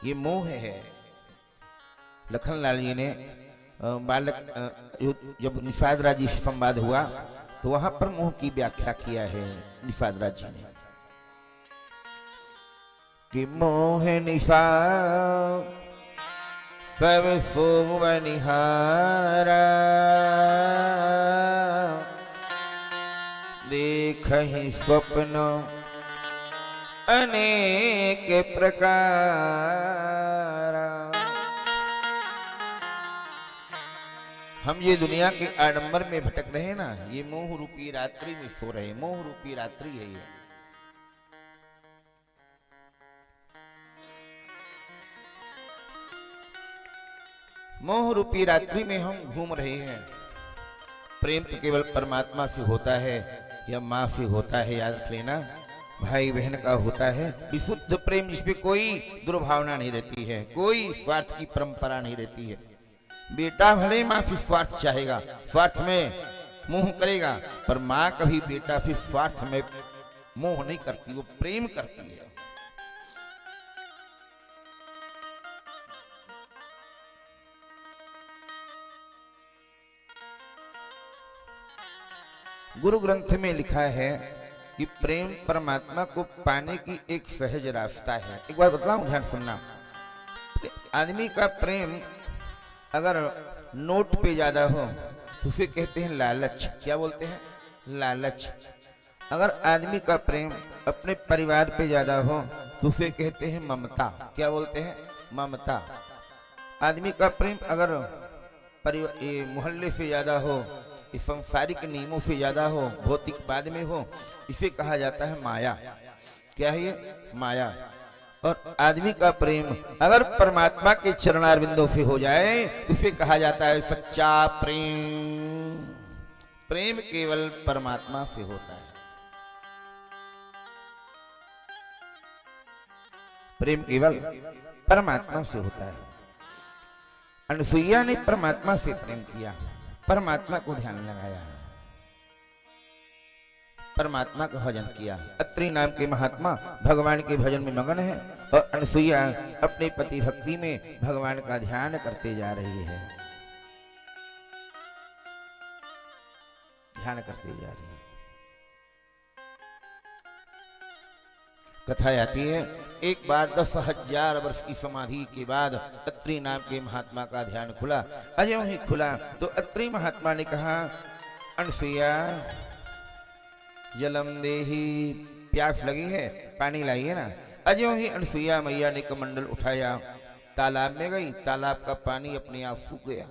ये मोह है। लखनलाल जी ने बालक जब निषाद राज जी से संवाद हुआ तो वहां पर मोह की व्याख्या किया है निषाद राज जी ने कि मोह निशा सब सोम निहारा, देख ही स्वप्न अनेक प्रकार। हम ये दुनिया के आडंबर में भटक रहे हैं ना, ये मोह रूपी रात्रि में सो रहे, मोह रूपी रात्रि है ये। मोह रूपी रात्रि में हम घूम रहे हैं। प्रेम तो केवल परमात्मा से होता है या माँ से होता है, याद रख लेना, भाई बहन का होता है विशुद्ध प्रेम, जिसमें कोई दुर्भावना नहीं रहती है, कोई स्वार्थ की परंपरा नहीं रहती है। बेटा भले माँ से स्वार्थ चाहेगा, स्वार्थ में मोह करेगा, पर माँ कभी बेटा से स्वार्थ में मोह नहीं करती, वो प्रेम करती है। गुरु ग्रंथ में लिखा है कि प्रेम परमात्मा को पाने की एक सहज रास्ता है। एक बार बतलाऊं, ध्यान सुनना। आदमी का प्रेम अगर नोट पे ज्यादा हो तो उसे कहते हैं लालच। क्या बोलते हैं? लालच। अगर आदमी का प्रेम अपने परिवार पे ज्यादा हो तो उसे कहते हैं ममता। क्या बोलते हैं? ममता। आदमी का प्रेम अगर मोहल्ले से ज्यादा हो, इस संसारिक नियमों से ज्यादा हो, भौतिकवाद में हो, इसे कहा जाता है माया। क्या है ये? माया। और आदमी का प्रेम अगर परमात्मा के चरणारविंदों से हो जाए तो इसे कहा जाता है सच्चा प्रेम। प्रेम केवल परमात्मा से होता है। प्रेम केवल परमात्मा से होता है। अनसुईया ने परमात्मा से प्रेम किया, परमात्मा को ध्यान लगाया, परमात्मा का भजन किया। अत्रि नाम के महात्मा भगवान के भजन में मगन है और अनसुईया अपने पति भक्ति में भगवान का ध्यान करते जा रही है, ध्यान करते जा रही है। कथा आती है एक बार 10,000 वर्ष की समाधि के बाद अत्रि नाम के महात्मा का ध्यान खुला। अजय ही खुला तो अत्रि महात्मा ने कहा, अनसुईया जलम देही, प्यास लगी है, पानी लाइए ना। अजय ही अनसुईया मैया ने कमंडल उठाया, तालाब में गई, तालाब का पानी अपने आप सूख गया।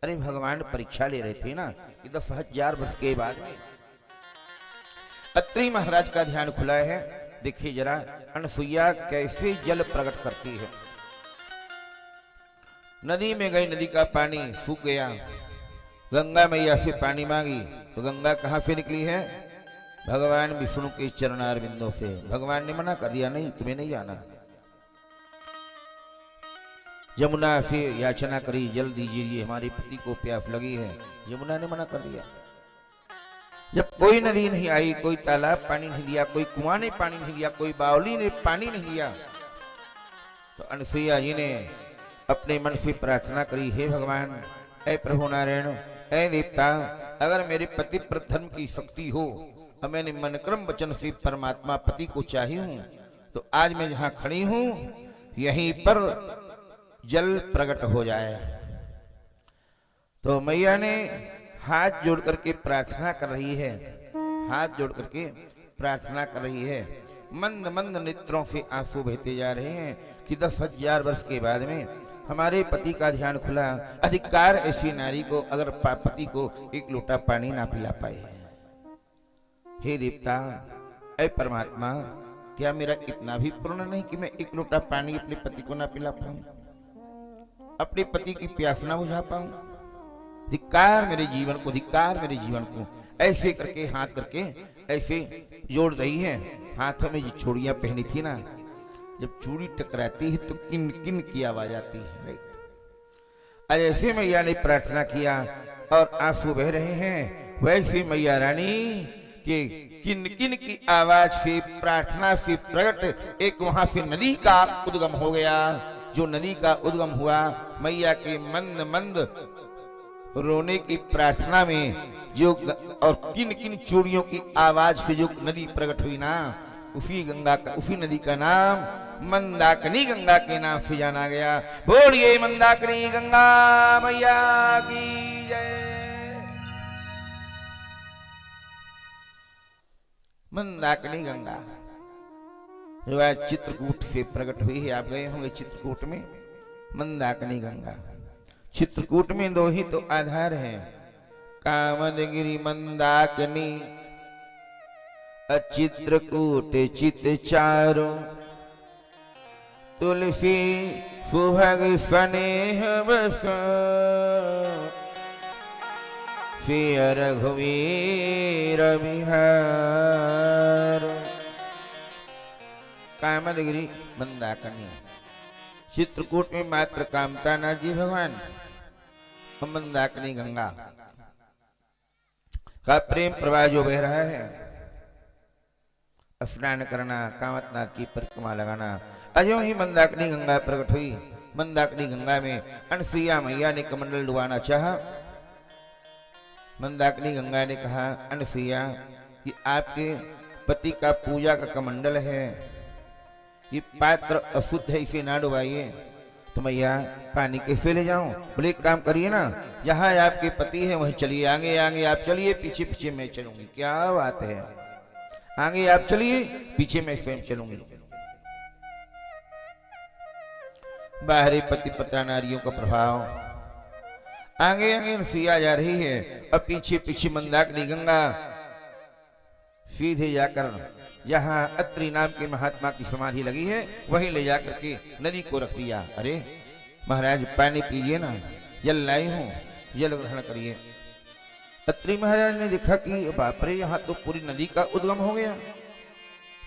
अरे भगवान परीक्षा ले रहे थे ना कि 10,000 वर्ष के बाद में। अत्रि महाराज का ध्यान खुला है। देखिए जरा अनसुईया कैसे जल प्रकट करती है। नदी में गई, नदी का पानी सूख गया। गंगा मैया से पानी मांगी तो गंगा कहां से निकली है? भगवान विष्णु के चरणारविंदों से। भगवान ने मना कर दिया, नहीं तुम्हें नहीं जाना। यमुना से याचना करी, जल दीजिए, हमारे पति को प्यास लगी है। यमुना ने मना कर दिया। जब कोई नदी नहीं आई, कोई तालाब पानी नहीं दिया, कोई कुआं ने पानी नहीं दिया, कोई बावली ने पानी नहीं दिया, तो अनसुईया जी ने अपने मन से प्रार्थना करी, हे भगवान, ऐ प्रभु नारायण, ऐ देवता, अगर मेरे पति पर धर्म की शक्ति हो और मैंने मन क्रम वचन से परमात्मा पति को चाही हूं, तो आज मैं जहां खड़ी हूं यहीं पर जल प्रकट हो जाए। तो मैया ने हाथ जोड़ करके प्रार्थना कर रही है, हाथ जोड़ करके प्रार्थना कर रही है। मंद मंद नेत्रों से आंसू बहते जा रहे हैं कि 10,000 वर्ष के बाद में हमारे पति का ध्यान खुला। अधिकार ऐसी नारी को अगर पति को एक लोटा पानी ना पिला पाए। हे देवता, ऐ परमात्मा, क्या मेरा इतना भी पूर्ण नहीं कि मैं एक लोटा पानी अपने पति को ना पिला पाऊं, अपने पति की प्यास ना बुझा पाऊं? धिक्कार मेरे जीवन को, धिक्कार मेरे जीवन को। ऐसे करके हाथ करके ऐसे जोड़ रही है। हाथों में जो चूड़ियां पहनी थी ना, जब चूड़ी टकराती है तो किन किन की आवाज आती है। राइट। ऐसे मैया ने प्रार्थना किया और आंसू बह रहे हैं। वैसे मैया रानी के किन किन की आवाज से, प्रार्थना से प्रकट एक वहां से नदी का उद्गम हो गया। जो नदी का उद्गम हुआ, मैया के मंद मंद रोने की प्रार्थना में जो और किन किन चूड़ियों की आवाज से जो नदी प्रकट हुई ना, उसी गंगा का, उसी नदी का नाम मंदाकिनी गंगा के नाम से जाना गया। बोलिए मंदाकिनी गंगा मैया की जय। मंदाकिनी गंगा जो है चित्रकूट से प्रकट हुई है। आप गए होंगे चित्रकूट में। मंदाकिनी गंगा, चित्रकूट में दो ही तो आधार हैं, कामदगिरि मंदाकिनी, चित्रकूट चित चारो, तुलसी सुभग स्नेह बस, श्री रघुवीर बिहार। कामदगिरि मंदाकिनी, चित्रकूट में मात्र कामता नाथ जी भगवान, मंदाकिनी गंगा का प्रेम प्रवाह जो बह रहा है। स्नान करना, कामतनाथ की परिक्रमा लगाना। अजो ही मंदाकिनी गंगा प्रकट हुई। मंदाकिनी गंगा में अनसुईया मैया ने कमंडल डुबाना चाहा। मंदाकिनी गंगा ने कहा, अनसुईया, कि आपके पति का पूजा का कमंडल है, ये पात्र अशुद्ध है, इसे ना डुबाइए। तो मैया पानी कैसे ले जाऊं? बोले एक काम करिए ना, जहां आपके पति है वहीं चलिए, आगे आगे आप चलिए, पीछे पीछे मैं चलूंगी। क्या बात है, आगे आप चलिए, पीछे मैं स्वयं चलूंगी। बाहरी पति पता नारियों का प्रभाव, आगे आगे अनसुईया जा रही है और पीछे पीछे मंदाकिनी गंगा। सीधे जाकर जहां अत्रि नाम के महात्मा की समाधि लगी है वहीं ले जाकर के नदी को रख दिया। अरे महाराज पानी पीजिए ना, जल लाई हूं, जल ग्रहण करिए। अत्रि महाराज ने देखा कि बाप रे, यहाँ तो पूरी नदी का उद्गम हो गया,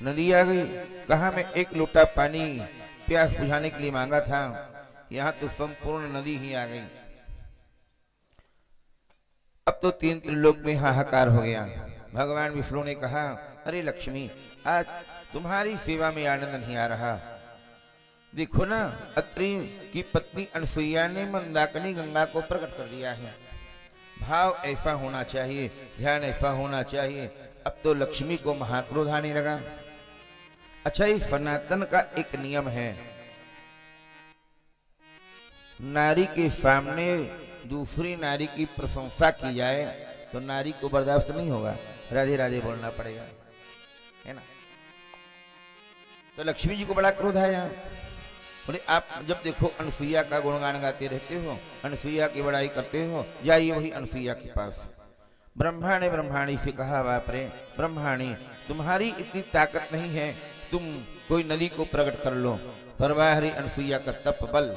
नदी आ गई। कहा मैं एक लोटा पानी प्यास बुझाने के लिए मांगा था, यहाँ तो संपूर्ण नदी ही आ गई। अब तो 3 त्रिलोक में हाहाकार हो गया। भगवान विष्णु ने कहा, अरे लक्ष्मी, आज तुम्हारी सेवा में आनंद नहीं आ रहा। देखो ना, अत्रि की पत्नी अनसुईया ने मंदाकिनी गंगा को प्रकट कर दिया है। भाव ऐसा होना चाहिए, ध्यान ऐसा होना चाहिए। अब तो लक्ष्मी को महाक्रोध आने लगा। अच्छा, ये सनातन का एक नियम है, नारी के सामने दूसरी नारी की प्रशंसा की जाए तो नारी को बर्दाश्त नहीं होगा, राधे राधे बोलना पड़ेगा, है ना। तो लक्ष्मी जी को बड़ा क्रोध आया। बोले आप जब देखो अनसुईया का गुणगान गाते रहते हो, अनसुईया की बड़ाई करते हो, जाइए वही अनसुईया के पास। ब्रह्मा ने ब्रह्माणी से कहा, बाप रे ब्रह्माणी, तुम्हारी इतनी ताकत नहीं है, तुम कोई नदी को प्रकट कर लो। पर बाहरी अनसुईया का तप बल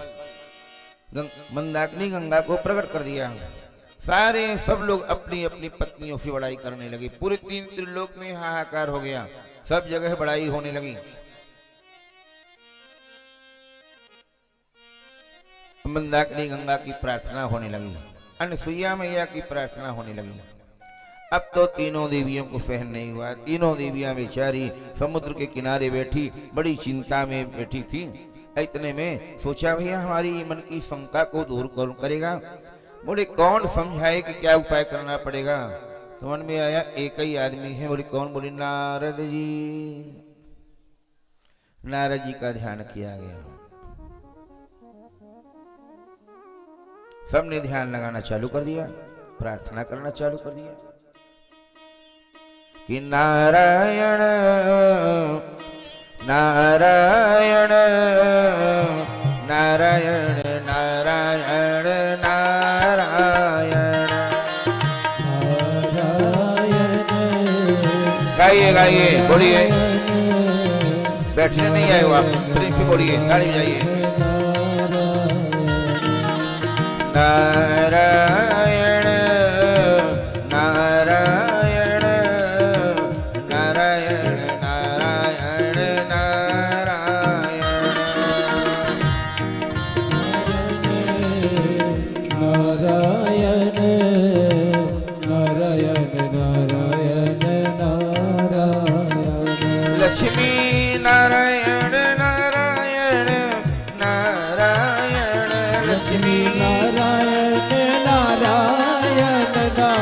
मंदाकिनी गंगा को प्रकट कर दिया। सारे सब लोग अपनी अपनी पत्नियों से बड़ाई करने लगे। पूरे 3 त्रिलोक में हाहाकार हो गया, सब जगह बड़ाई होने लगी। मंदाकिनी गंगा की प्रार्थना होने लगी, अनसुईया मैया की प्रार्थना होने लगी। अब तो तीनों देवियों को सहन नहीं हुआ। तीनों देवियां बेचारी समुद्र के किनारे बैठी बड़ी चिंता में बैठी थी। इतने में सोचा भैया हमारी मन की शंका को दूर कौन करेगा। बोले कौन समझाए कि क्या उपाय करना पड़ेगा। तो मन में आया एक ही आदमी है। बोले कौन। बोले नारद जी। नारद जी का ध्यान किया गया, सबने ध्यान लगाना चालू कर दिया, प्रार्थना करना चालू कर दिया कि नारायण नारायण नारायण नारायण नारायण। गाइए गाइए बोलिए, बैठने नहीं आए हो आप, प्रेम से बोलिए, गाड़ी जाइए। नारायण नारायण नारायण नारायण नारायण नारायण नारायण नारायण नारायण। लक्ष्मी नारायण नारायण नारायण लक्ष्मी नारायण नारायण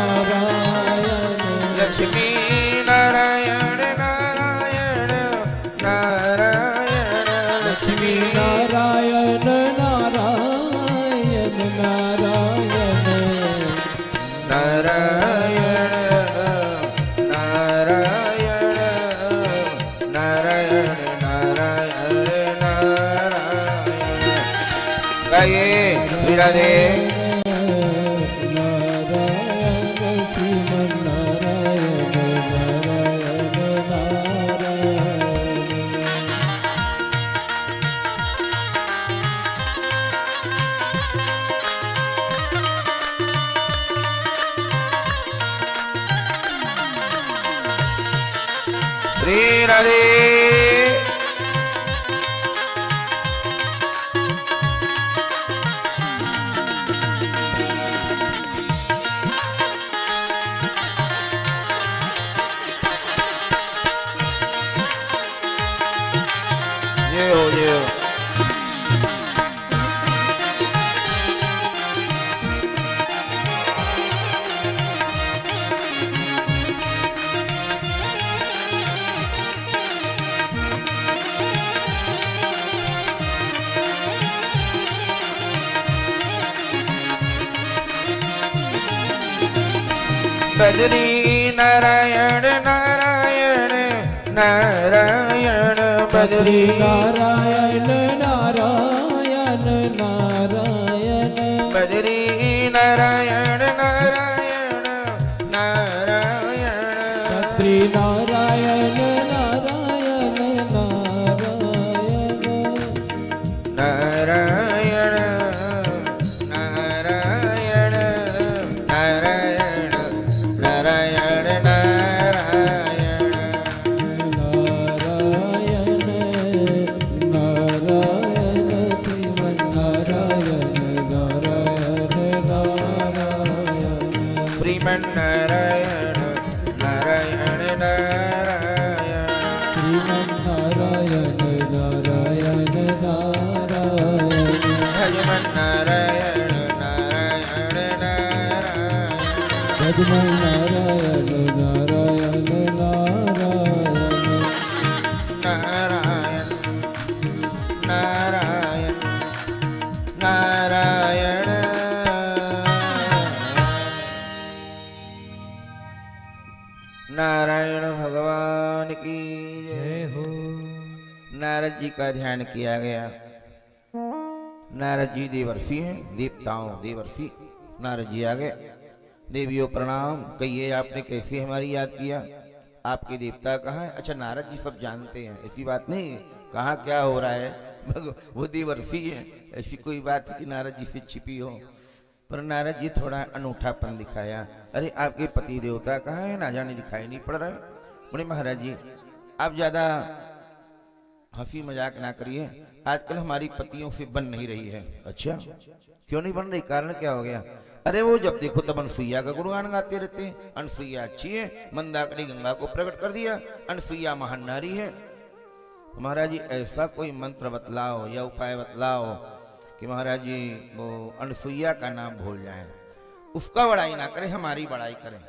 नारायण। लक्ष्मी नारायण नारायण नारायण लक्ष्मी नारायण नारायण नारायण। नारायण नारायण नारायण नारायण नारायण। गाइए वीरा दे। नारायण श्रीमन नारायण नारायण नारायण। श्री राधे। ये हो ये हो। बद्री नारायण नारायण नारायण बद्री नारायण नारायण नारायण। बद्री नारायण नारायण नारायण श्री नारायण नारायण नारायण। नारायण नारायण नारायण नारायण नारायण। नारायण नारायण श्रीमन नारायण नारायण नारायण। श्रीमन नारायण नारायण नारायण। श्रीमन नारायण नारायण नारायण। हरिमन नारायण नारायण नारायण। भजमन नारायण नारायण नारायण। नारायण नारायण नारायण। नारायण भगवान की जय हो। नारद जी का ध्यान किया गया। नारद जी देवर्षि हैं, देवताओं देवर्षि। नारद जी आ गए। देवियों प्रणाम, कहिए आपने कैसे हमारी याद किया, आपके देवता कहाँ है। अच्छा नारद जी सब जानते हैं, ऐसी बात नहीं है कहाँ क्या हो रहा है। वो देवर्षि है, ऐसी कोई बात है कि नारद जी से छिपी हो। पर नारद जी थोड़ा अनूठापन दिखाया। अरे आपके पति देवता कहाँ है, ना जाने दिखाई नहीं पड़ रहा है। बोले महाराज जी आप ज्यादा हंसी मजाक ना करिए, आजकल हमारी पतियों से बन नहीं रही है। अच्छा क्यों नहीं बन रही, कारण क्या हो गया? अरे वो जब देखो तब अनसुईया का गुणगान गाते रहते हैं। अनसुईया अच्छी है, मंदाकिनी गंगा को प्रकट कर दिया, अनसुईया महान नारी है। महाराज जी ऐसा कोई मंत्र बतलाओ या उपाय बतलाओ कि महाराज जी वो अनसुईया का नाम भूल जाएं, उसका बड़ाई ना करें, हमारी बड़ाई करें।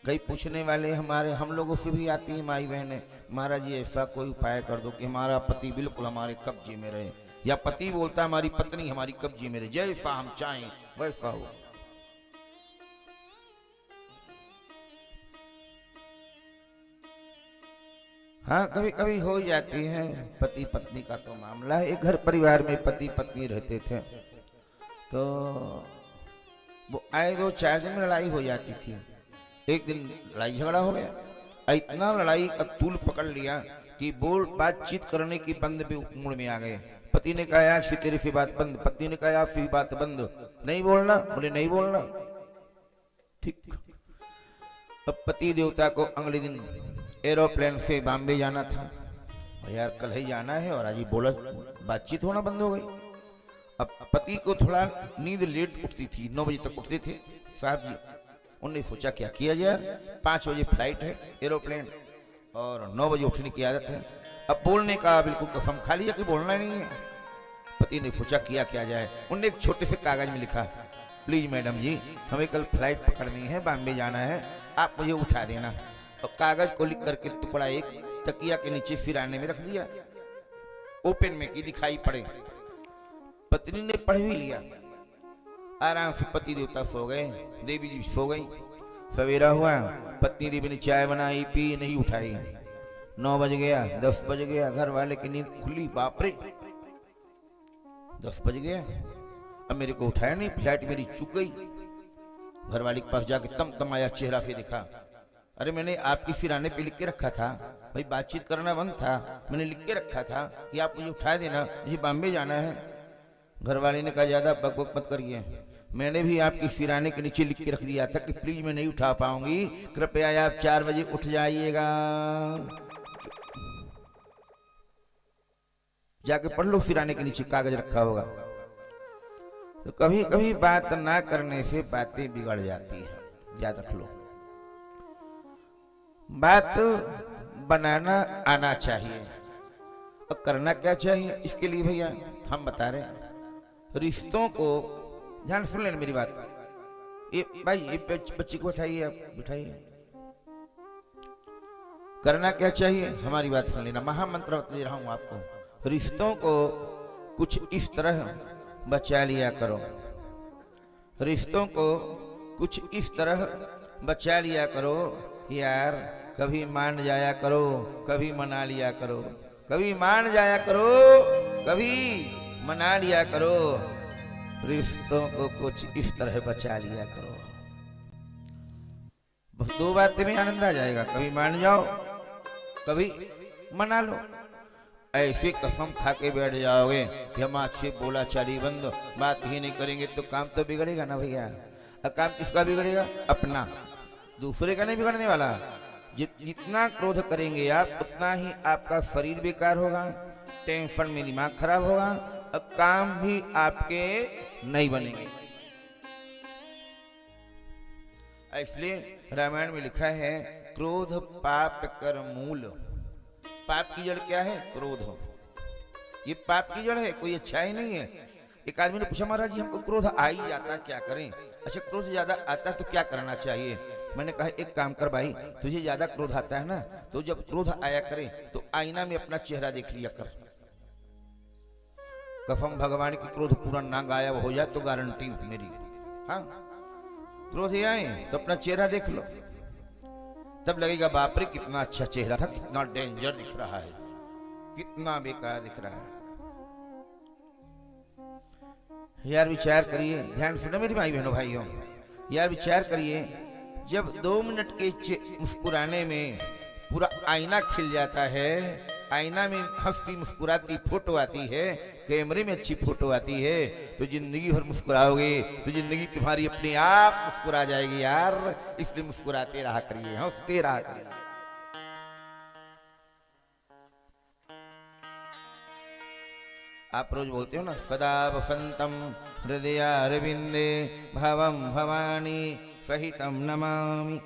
कई पूछने वाले हमारे हम लोगों से भी आती है माई बहनें, महाराज जी ऐसा कोई उपाय कर दो कि हमारा पति बिल्कुल हमारे कब्जे में रहे, या पति बोलता हमारी पत्नी हमारी कब्जे में रहे, जैसा हम चाहें वैसा हो। हाँ कभी कभी हो जाती है पति पत्नी का तो मामला है। एक घर परिवार में पति पत्नी रहते थे तो वो आए 2-4 दिन में लड़ाई हो जाती थी। एक दिन लड़ाई झगड़ा हो गया, इतना लड़ाई का तूल पकड़ लिया कि बोल बातचीत करने की बंद भी मूड में आ गए। पति ने कहा आज तेरे से बात बंद, पत्नी ने कहा आज बात बंद, नहीं बोलना, बोले नहीं बोलना। ठीक। अब पति देवता को अगले दिन एरोप्लेन से बॉम्बे जाना था, यार कल ही जाना है, और आज ही बोला बातचीत होना बंद हो गई। अब पति को थोड़ा नींद लेट उठती थी, 9 बजे तक उठते थे साहब जी। उन्होंने सोचा क्या किया जाए, 5 बजे फ्लाइट है एरोप्लेन और 9 बजे उठने की आदत है। अब बोलने का बिल्कुल कसम खा लिया कि बोलना नहीं है। पति ने सोचा किया क्या जाए। उन्होंने एक छोटे से कागज में लिखा, प्लीज मैडम जी हमें कल फ्लाइट पकड़नी है, बॉम्बे जाना है, आप मुझे उठा देना। और कागज को लिख करके टुकड़ा एक तकिया के नीचे सिराने में रख दिया, ओपन में की दिखाई पड़े। पत्नी ने पढ़ भी लिया, आराम से पति देवता सो गए, देवी जी सो गई। सवेरा हुआ, पत्नी देवी ने चाय बनाई पी, नहीं उठाई। 9 बज गया, 10 बज गया, घर वाले की नींद खुली, बाप रे 10 बज गया, अब मेरे को उठाया नहीं, फ्लाइट मेरी चूक गई। घर वाले के पास जाके तमतमाया चेहरा से दिखा, अरे मैंने आपकी सिराने पे लिख के रखा था भाई, बातचीत करना बंद था, मैंने लिख के रखा था कि आप मुझे उठा देना, मुझे बॉम्बे जाना है। घर वाले ने कहा ज्यादा बकबक मत करिए, मैंने भी आपकी सिराने के नीचे लिख के रख दिया था कि प्लीज मैं नहीं उठा पाऊंगी, कृपया आप 4 बजे उठ जाइएगा। जाके पढ़ लो, सिराने के नीचे कागज रखा होगा। तो कभी कभी बात ना करने से बातें बिगड़ जाती है, याद रख लो। बात बनाना आना चाहिए और करना क्या चाहिए, इसके लिए भैया हम बता रहे हैं। रिश्तों को ध्यान सुन लेना मेरी बात। ये भाई ये बच्ची को बैठाइए, आप बिठाइए। करना क्या चाहिए हमारी बात सुन लेना, महामंत्र दे रहा हूं आपको। रिश्तों को कुछ इस तरह बचा लिया करो, रिश्तों को कुछ इस तरह बचा लिया करो यार, कभी मान जाया करो, कभी मना लिया करो, कभी मान जाया करो, कभी मना लिया करो। रिश्तों को कुछ इस तरह बचा लिया करो। 2 बातें में आनंद आ जाएगा, कभी मान जाओ, कभी मना लो। ऐसे कसम खा के बैठ जाओगे कि हम आज से बोला चाली बंद, बात ही नहीं करेंगे तो काम तो बिगड़ेगा ना भैया। काम किसका बिगड़ेगा? अपना, दूसरे का नहीं बिगड़ने वाला। जितना क्रोध करेंगे आप उतना ही आपका शरीर बेकार होगा, टेंशन में दिमाग खराब होगा और काम भी आपके नहीं बनेंगे। इसलिए रामायण में लिखा है क्रोध पाप कर मूल। पाप की जड़ क्या है? क्रोध। ये पाप की जड़ है, कोई अच्छा ही नहीं है। एक आदमी ने पूछा महाराज जी हमको क्रोध आ ही जाता, क्या करें? अच्छा क्रोध ज्यादा आता है तो क्या करना चाहिए? मैंने कहा एक काम कर भाई, तुझे ज्यादा क्रोध आता है ना, तो जब क्रोध आया करे तो आईना में अपना चेहरा देख लिया कर। कसम भगवान की क्रोध पूरा ना गायब हो जाए तो गारंटी मेरी। हाँ क्रोध आए तो अपना चेहरा देख लो, तब लगेगा बाप रे कितना अच्छा चेहरा था, कितना डेंजर दिख रहा है, कितना बेकार दिख रहा है। यार विचार करिए, ध्यान सुनो मेरी भाई बहनों भाइयों, यार विचार करिए, जब 2 मिनट के मुस्कुराने में पूरा आईना खिल जाता है, आईना में हंसती मुस्कुराती फोटो आती है, कैमरे में अच्छी फोटो आती है तो जिंदगी भर मुस्कुराओगे तो जिंदगी तुम्हारी अपने आप मुस्कुरा जाएगी यार। इसलिए मुस्कुराते रहा करिए, हंसते रहा करिए। आप रोज बोलते हो ना, सदा वसंतम हृदयारविंदे भवम भवानी सहितम नमामि।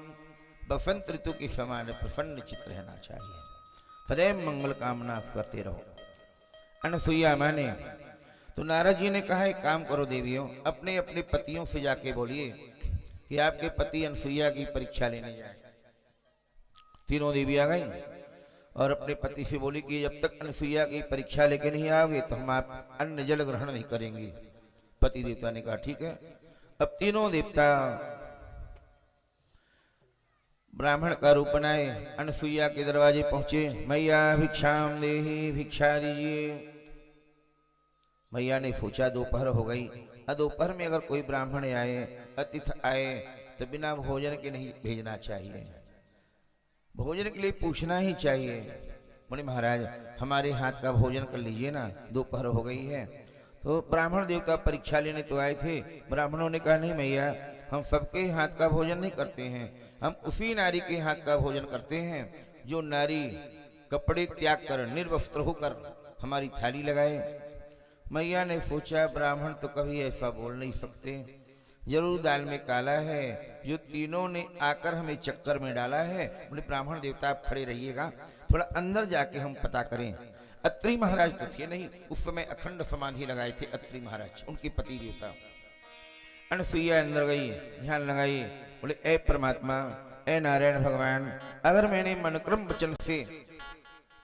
बसंत ऋतु के समान प्रसन्न चित्त रहना चाहिए, सदैव मंगल कामना करते रहो। अनसुईया माने तो नारद जी ने कहा एक काम करो देवियों, अपने अपने पतियों से जाके बोलिए कि आपके पति अनसुईया की परीक्षा लेने जाए। तीनों देवी आ गई और अपने पति से बोली कि जब तक अनसुईया की परीक्षा लेके नहीं आओगे तो हम आप अन्न जल ग्रहण नहीं करेंगे। पति देवता ने कहा ठीक है। अब तीनों देवता ब्राह्मण का रूप बनाए, अनसुईया के दरवाजे पहुंचे। मैया भिक्षाम देहि, भिक्षा दीजिए। मैया ने सोचा दोपहर हो गई, दोपहर में अगर कोई ब्राह्मण आए, अतिथि आए तो बिना भोजन के नहीं भेजना चाहिए, भोजन के लिए पूछना ही चाहिए। बोले महाराज हमारे हाथ का भोजन कर लीजिए ना, दोपहर हो गई है। तो ब्राह्मण देवता परीक्षा लेने तो आए थे। ब्राह्मणों ने कहा नहीं मैया, हम सबके हाथ का भोजन नहीं करते हैं, हम उसी नारी के हाथ का भोजन करते हैं जो नारी कपड़े त्याग कर निर्वस्त्र होकर हमारी थाली लगाए। मैया ने सोचा ब्राह्मण तो कभी ऐसा बोल नहीं सकते, जरूर दाल में काला है, जो तीनों ने आकर हमें चक्कर में डाला है। बोले ब्राह्मण देवता आप खड़े रहिएगा, थोड़ा अंदर जाके हम पता करें। अत्रि महाराज तो थे नहीं, उस समय अखंड समाधि लगाए थे अत्रि महाराज, उनके पति देवता। अनसुईया अंदर गई, ध्यान लगाई, बोले ए परमात्मा, ए नारायण भगवान, अगर मैंने मनक्रम वचन से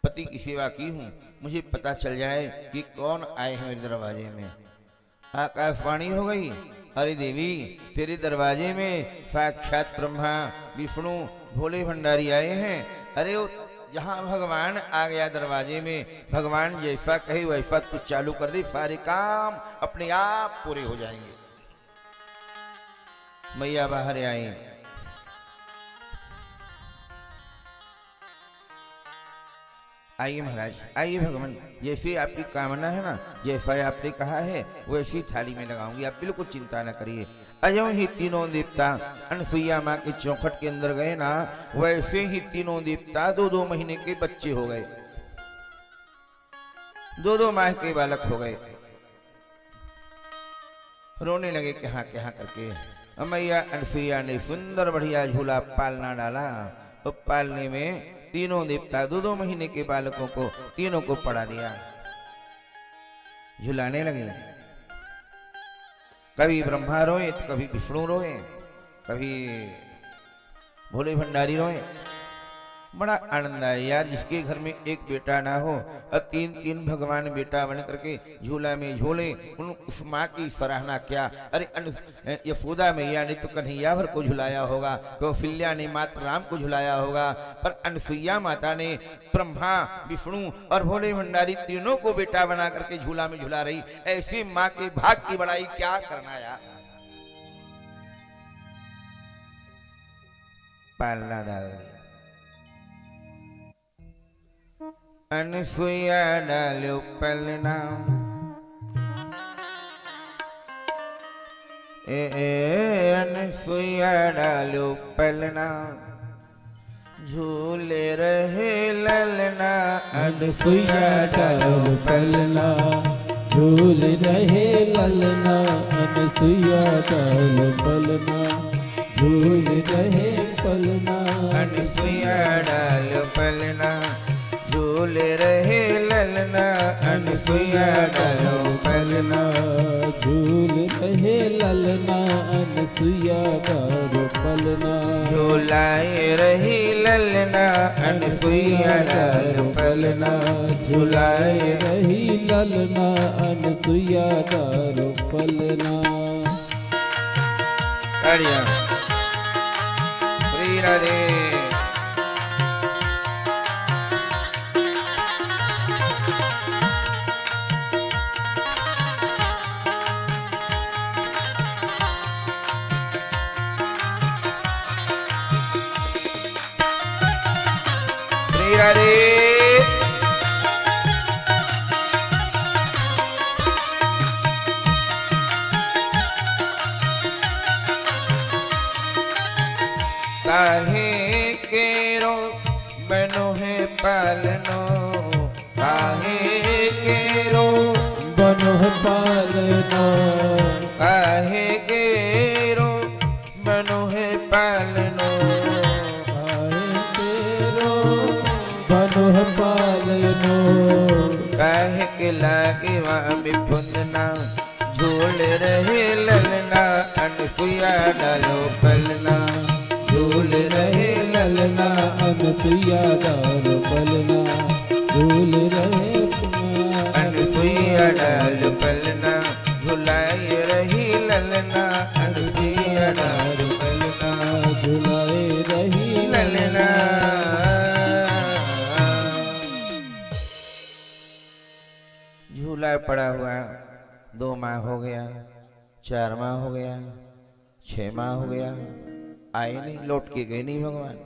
पति की सेवा की हूँ, मुझे पता चल जाए कि कौन आए हैं मेरे दरवाजे में। आकाशवाणी हो गई, अरे देवी तेरे दरवाजे में साक्षात ब्रह्मा विष्णु भोले भंडारी आए हैं। अरे जहाँ भगवान आ गया दरवाजे में, भगवान जैसा कहे वैसा तू चालू कर दे, सारे काम अपने आप पूरे हो जाएंगे। मैया बाहर आई, आइए महाराज, आइए भगवान, जैसे आपकी कामना है ना, जैसा आपने कहा है वैसी थाली में लगाऊंगी, आप बिल्कुल चिंता न करिए। अजो ही तीनों देवता अनसुईया माँ के चौखट के अंदर गए ना, वैसे ही तीनों देवता 2-2 महीने के बच्चे हो गए, 2-2 माह के बालक हो गए। रोने लगे क्या क्या करके। मैया अनसुईया ने सुंदर बढ़िया झूला पालना डाला, तो पालने में तीनों देवता 2-2 महीने के बालकों को तीनों को पड़ा दिया, झुलाने लगे। कभी ब्रह्मा रोए तो कभी विष्णु रोए, कभी भोले भंडारी रोए। बड़ा आनंद आया यार, जिसके घर में एक बेटा ना हो और 3-3 भगवान बेटा बन करके झूला में झूले, उस माँ की सराहना क्या। अरे यशोदा मैया ने तो कन्हैया भर को झुलाया होगा, कौशल्या ने माता राम को झुलाया होगा, पर अनसुईया माता ने ब्रह्मा विष्णु और भोले भंडारी तीनों को बेटा बना करके झूला में झुला रही। ऐसी माँ के भाग की बड़ाई क्या करना यार। पालना डाल अनसुईया डालो पलना, अनसुईया डालो पलना, झूले रहे ललना। अनसुईया डालो पलना, झूल रहे ललना। अनसुईया डालो पलना, झूल रहे पलना। अनसुईया डालो पलना, झूल रहे ललना। अनसुईया डालो पलना, झूल रहे ललना। अनसुईया डालो पलना, झूलाए रही ललना। अनसुईया डालो पलना, झूलाए रही ललना। अनसुईया डालो पलना। श्री राधे। काहे केरो बनो है पालनो, काहे केरो बनो है पालनो, काहे केरो बनो है पालनो, काहे केरो बनो है पालनो, काहे के लागे वहाँ विपुलना झूल रहे ललना, अनसुईया डालो पलना झूल रहे ललना, अनसुईया डालो पलना झूल रहे अनसुईया डालो पलना झुलाई रही ललना, अनसुईया डालो पलना झुलाए रही ललना। झूला पड़ा हुआ 2 माह हो गया, 4 माह हो गया, 6 माह हो गया, आए नहीं, लौट के गए नहीं भगवान।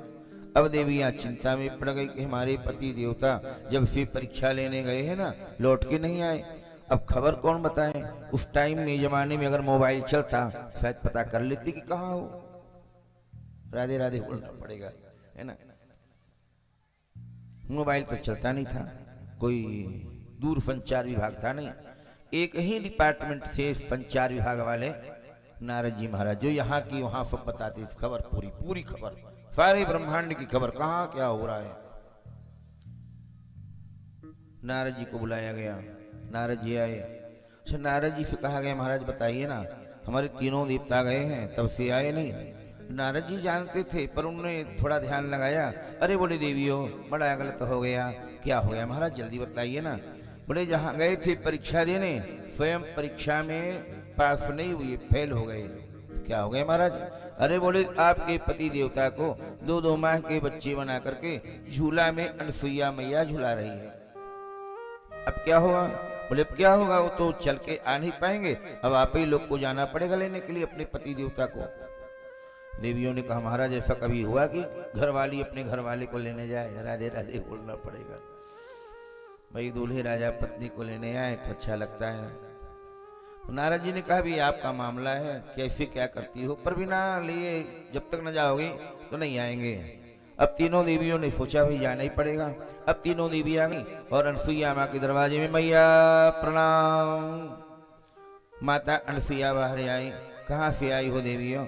अब देवी यहाँ चिंता में पड़ गई कि हमारे पति देवता जब से परीक्षा लेने गए हैं ना, लौट के नहीं आए। अब खबर कौन बताए? उस टाइम में जमाने में अगर मोबाइल चलता शायद पता कर लेती कि कहाँ हो। राधे राधे बोलना पड़ेगा, है ना। मोबाइल तो चलता नहीं था, कोई दूर संचार विभाग था नहीं। एक ही डिपार्टमेंट थे संचार विभाग वाले, नारद जी महाराज, जो यहाँ की वहां सब बताते थे खबर, पूरी पूरी खबर, सारे ब्रह्मांड की खबर, कहाँ क्या हो रहा है। नारद जी को बुलाया गया, नारद जी आए। अच्छा, नारद जी से कहा गया महाराज बताइए ना, हमारे तीनों देवता गए हैं तब से आए नहीं। नारद जी जानते थे पर उन्होंने थोड़ा ध्यान लगाया। अरे बोले देवियों, बड़ा गलत हो गया। क्या हो गया महाराज, जल्दी बताइए ना। बोले जहाँ गए थे परीक्षा देने, स्वयं परीक्षा में पास नहीं हुए, फेल हो गए। क्या हो गया महाराज? अरे बोले आपके पति देवता को 2-2 माह के बच्चे बना करके झूला में अनसुईया मैया झूला रही है। अब क्या होगा? बोले अब क्या होगा, वो तो चल के आ नहीं पाएंगे, अब आप ही लोग को जाना पड़ेगा लेने के लिए अपने पति देवता को। देवियों ने कहा महाराज ऐसा कभी हुआ कि घरवाली अपने घरवाले को लेने जाए? राधे राधे बोलना पड़ेगा भाई, दूल्हे राजा पत्नी को लेने आए तो अच्छा लगता है। नारद जी ने कहा भी आपका मामला है, कैसे क्या करती हो, पर बिना लिए जब तक न जाओगी तो नहीं आएंगे। अब तीनों देवियों ने सोचा भाई जाना ही पड़ेगा। अब तीनों देवी आ गई और अनसुईया माँ के दरवाजे में, मैया प्रणाम। माता अनसुईया बाहर आई। कहाँ से आई हो देवियों?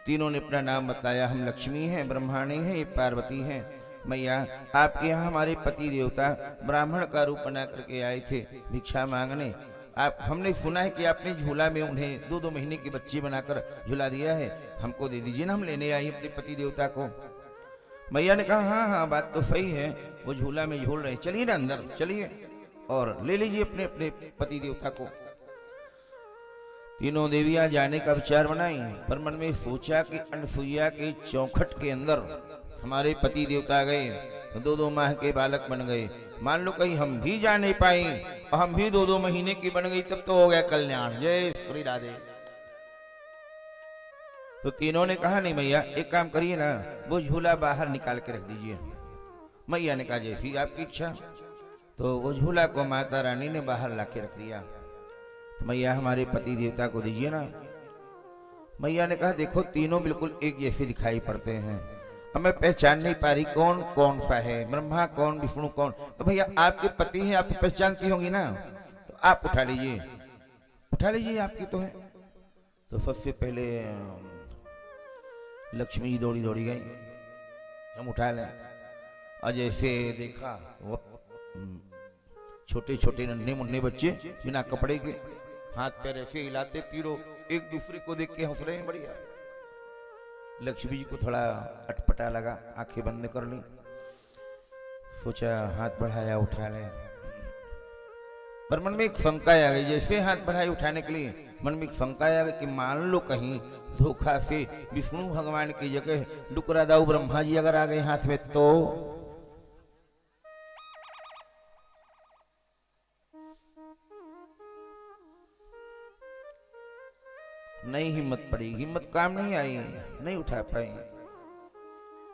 तीनों ने अपना नाम बताया, हम लक्ष्मी हैं, ब्रह्माणी हैं, ये पार्वती हैं। मैया आपके यहाँ हमारे पति देवता ब्राह्मण का रूप बना करके आए थे भिक्षा मांगने। आप, हमने सुना है कि आपने झूला में उन्हें 2-2 महीने के बच्चे बनाकर झूला दिया है, हमको दे दीजिए ना, हम लेने आए अपने पति देवता को। मैया ने कहा हाँ हाँ बात तो सही है, वो झूला में झूल रहे, चलिए ना अंदर चलिए और ले लीजिए अपने अपने पति देवता को। तीनों देवियां जाने का विचार बनाई, पर मन में सोचा कि अनसुईया के चौखट के अंदर हमारे पति देवता गए, 2-2 माह के बालक बन गए, मान लो कहीं हम भी जा नहीं पाए और हम भी 2-2 महीने की बन गई, तब तो हो गया कल्याण। जय श्री राधे। तो तीनों ने कहा नहीं मैया एक काम करिए ना, वो झूला बाहर निकाल के रख दीजिए। मैया ने कहा जैसी आपकी इच्छा। तो वो झूला को माता रानी ने बाहर ला के रख दिया। तो मैया हमारे पति देवता को दीजिए ना। मैया ने कहा देखो तीनों बिल्कुल एक जैसे दिखाई पड़ते हैं, अब मैं पहचान नहीं पा रही कौन कौन सा है, ब्रह्मा कौन विष्णु कौन। तो भैया आपके पति हैं, आप तो पहचानती होंगी ना, तो आप उठा लीजिए, उठा लीजिए, आपकी तो है। तो सबसे पहले लक्ष्मी जी दौड़ी दौड़ी गई, हम उठा लें। और जैसे देखा वो छोटे छोटे नन्हे मुन्ने बच्चे बिना कपड़े के हाथ पैर ऐसे हिलाते, तीनों एक दूसरे को देख के हंस रहे हैं। बढ़िया। लक्ष्मी जी को थोड़ा अटपटा लगा, आंखें बंद कर ली, सोचा हाथ बढ़ाया उठा ले, पर मन में एक शंका आ गई। जैसे हाथ बढ़ाए उठाने के लिए मन में एक शंका आ गई कि मान लो कहीं धोखा से विष्णु भगवान की जगह डुकरा दाऊ ब्रह्मा जी अगर आ गए हाथ में तो। नहीं हिम्मत पड़ी, हिम्मत काम नहीं आई, नहीं उठा पाई।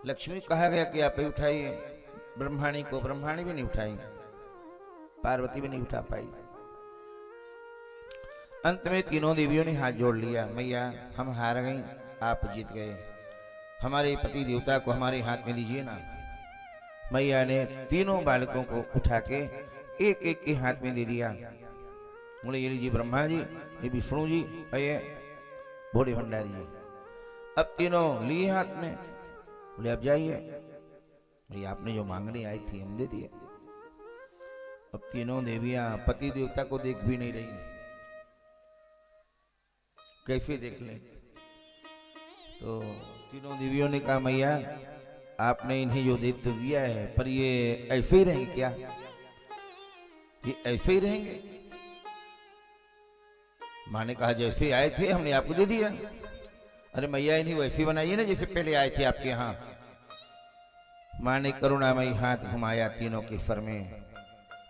लक्ष्मी कहा गया कि आप ही उठाइए, ब्रह्माणी को, ब्रह्माणी भी नहीं उठाई, पार्वती भी नहीं उठा पाई। अंत में तीनों देवियों ने हाथ जोड़ लिया, मैया हम हार गई, आप जीत गए, हमारे पति देवता को हमारे हाथ में दीजिए ना। मैया ने तीनों बालकों को उठा के एक एक के हाथ में दे दिया। बोले ये लीजिए ब्रह्मा जी, ये विष्णु जी और ये भोले भंडारी जी। अब तीनों लिए हाथ में। बोले अब जाइए, ये आपने जो मांगने आई थी हम दे दिए। अब तीनों देवियां पति देवता को देख भी नहीं रही, कैसे देख ले। तो तीनों देवियों ने कहा मैया आपने इन्हें जो दे तो दिया है, पर ये ऐसे ही रहेंगे क्या? ये ऐसे ही रहेंगे? माँ ने कहा जैसे आए थे हमने आपको दे दिया। अरे मैया इन्हें वैसे बनाइए ना जैसे पहले आए थे आपके यहाँ। माँ ने करुणामयी हाथ घुमाया तीनों के सर में।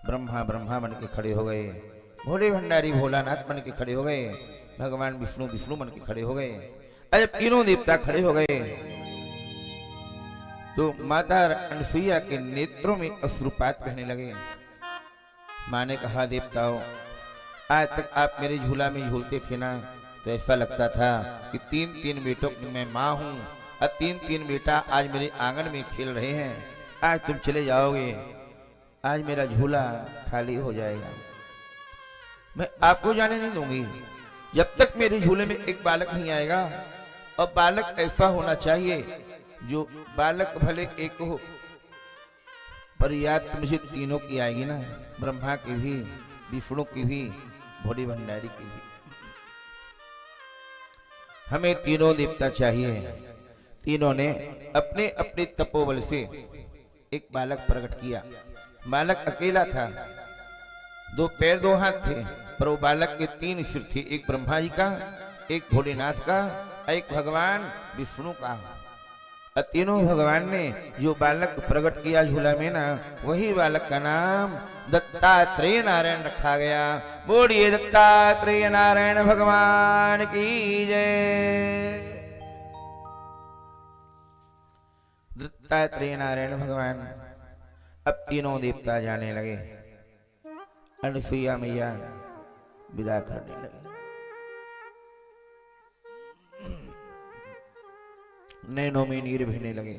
ब्रह्मा ब्रह्मा बन के खड़े हो गए, भोले भंडारी भोलानाथ बन के खड़े हो गए, भगवान विष्णु विष्णु बन के खड़े हो गए। अरे तीनों देवता खड़े हो गए तो माता अनसुईया के नेत्रों में अश्रुपात बहने लगे। माँ ने कहा देवताओं, आज तक आप मेरे झूला में झूलते थे ना, तो ऐसा लगता था कि तीन तीन बेटों की मैं माँ हूँ और तीन तीन बेटा आज मेरे आंगन में खेल रहे हैं। आज तुम चले जाओगे, आज मेरा झूला खाली हो जाएगा। मैं आपको जाने नहीं दूंगी जब तक मेरे झूले में एक बालक नहीं आएगा। और बालक ऐसा होना चाहिए जो बालक भले एक हो, पर याद मुझे तीनों की आएगी ना, ब्रह्मा की भी, विष्णु की भी, भोले भंडारी की भी। हमें तीनों देवता चाहिए। तीनों ने अपने अपने तपोबल से एक बालक प्रकट किया। बालक अकेला था, दो पैर दो हाथ थे, पर वो बालक के तीन सिर थे, एक ब्रह्मा जी का, एक भोलेनाथ का, एक भगवान विष्णु का। तीनों भगवान ने जो बालक प्रकट किया झूला में ना, वही बालक का नाम दत्तात्रेय नारायण रखा गया। बोलिए दत्तात्रेय नारायण भगवान की जय। दत्तात्रेय नारायण भगवान। अब तीनों देवता जाने लगे, अनसुईया मैया विदा करने लगे। नैनों में नीर बहने लगे।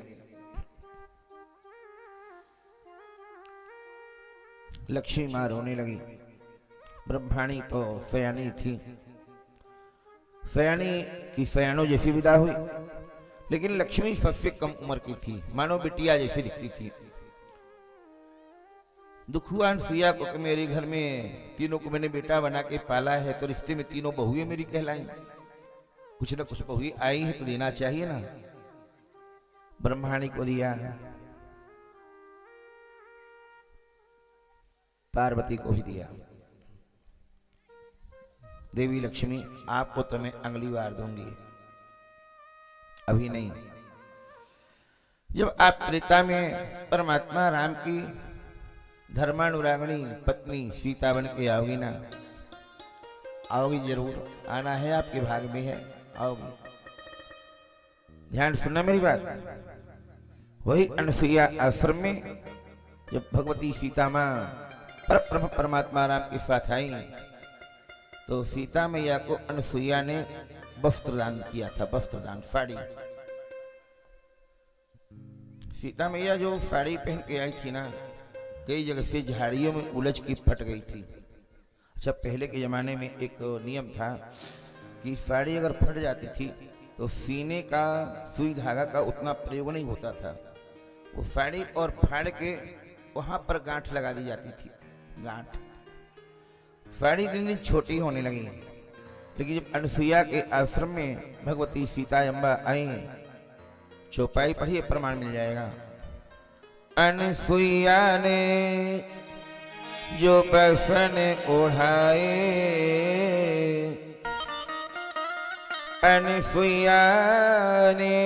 लक्ष्मी मां रोने लगी। ब्रह्माणी तो सयानी थी, सयानी की सयानो जैसी विदा हुई, लेकिन लक्ष्मी सबसे कम उम्र की थी, मानो बिटिया जैसी दिखती थी। दुख हुआ अनसुईया को कि मेरे घर में तीनों को मैंने बेटा बना के पाला है, तो रिश्ते में तीनों बहुएं मेरी कहलाई, कुछ न कुछ बहुएं आई है तो देना चाहिए ना। ब्रह्माणी को दिया, पार्वती को भी दिया। देवी लक्ष्मी आपको तो मैं अगली बार दूंगी, अभी नहीं। जब आप त्रेता में परमात्मा राम की धर्मानुरागिणी पत्नी सीता बन के आओगी ना, आओगी जरूर, आना है आपके भाग में है, आओगी। ध्यान सुनना मेरी बात। वही अनसुईया आश्रम में जब भगवती सीता मां परब्रह्म परमात्मा राम के साथ आई, तो सीता मैया को अनसुईया ने वस्त्र दान किया था, वस्त्र दान, साड़ी। सीता मैया जो साड़ी पहन के आई थी ना, कई जगह से झाड़ियों में उलझ की फट गई थी। अच्छा, पहले के जमाने में एक नियम था कि साड़ी अगर फट जाती थी तो सीने का सुई धागा का उतना प्रयोग नहीं होता था, वो साड़ी और फाड़ के वहां पर गांठ लगा दी जाती थी। गांठ साड़ी दिन दिन छोटी होने लगी। लेकिन जब अनसुईया के आश्रम में भगवती सीता अम्बा आई, चौपाई पढ़िए प्रमाण मिल जाएगा। अनसुईया ने जो बसन ओढ़ाए, अनसुईया ने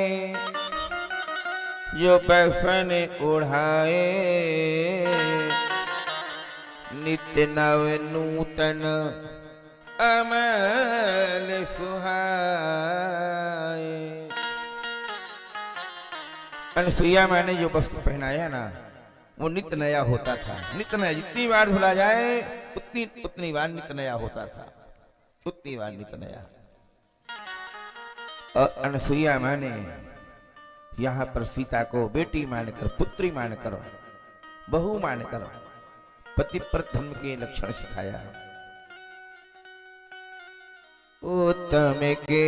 जो बसन ओढ़ाए, नित्य नव नूतन अमल सुहाए। अनसुईया मैंने जो वस्त्र पहनाया ना, वो नित्य नया होता था। नित्य नया, जितनी बार धुला जाए उतनी बार नित्य नया होता था, उतनी बार नित्य नया। और अनसुईया मैंने यहाँ पर सीता को बेटी मानकर, पुत्री मानकर, बहू मानकर पतिव्रत धर्म के लक्षण सिखाया। उत्तम के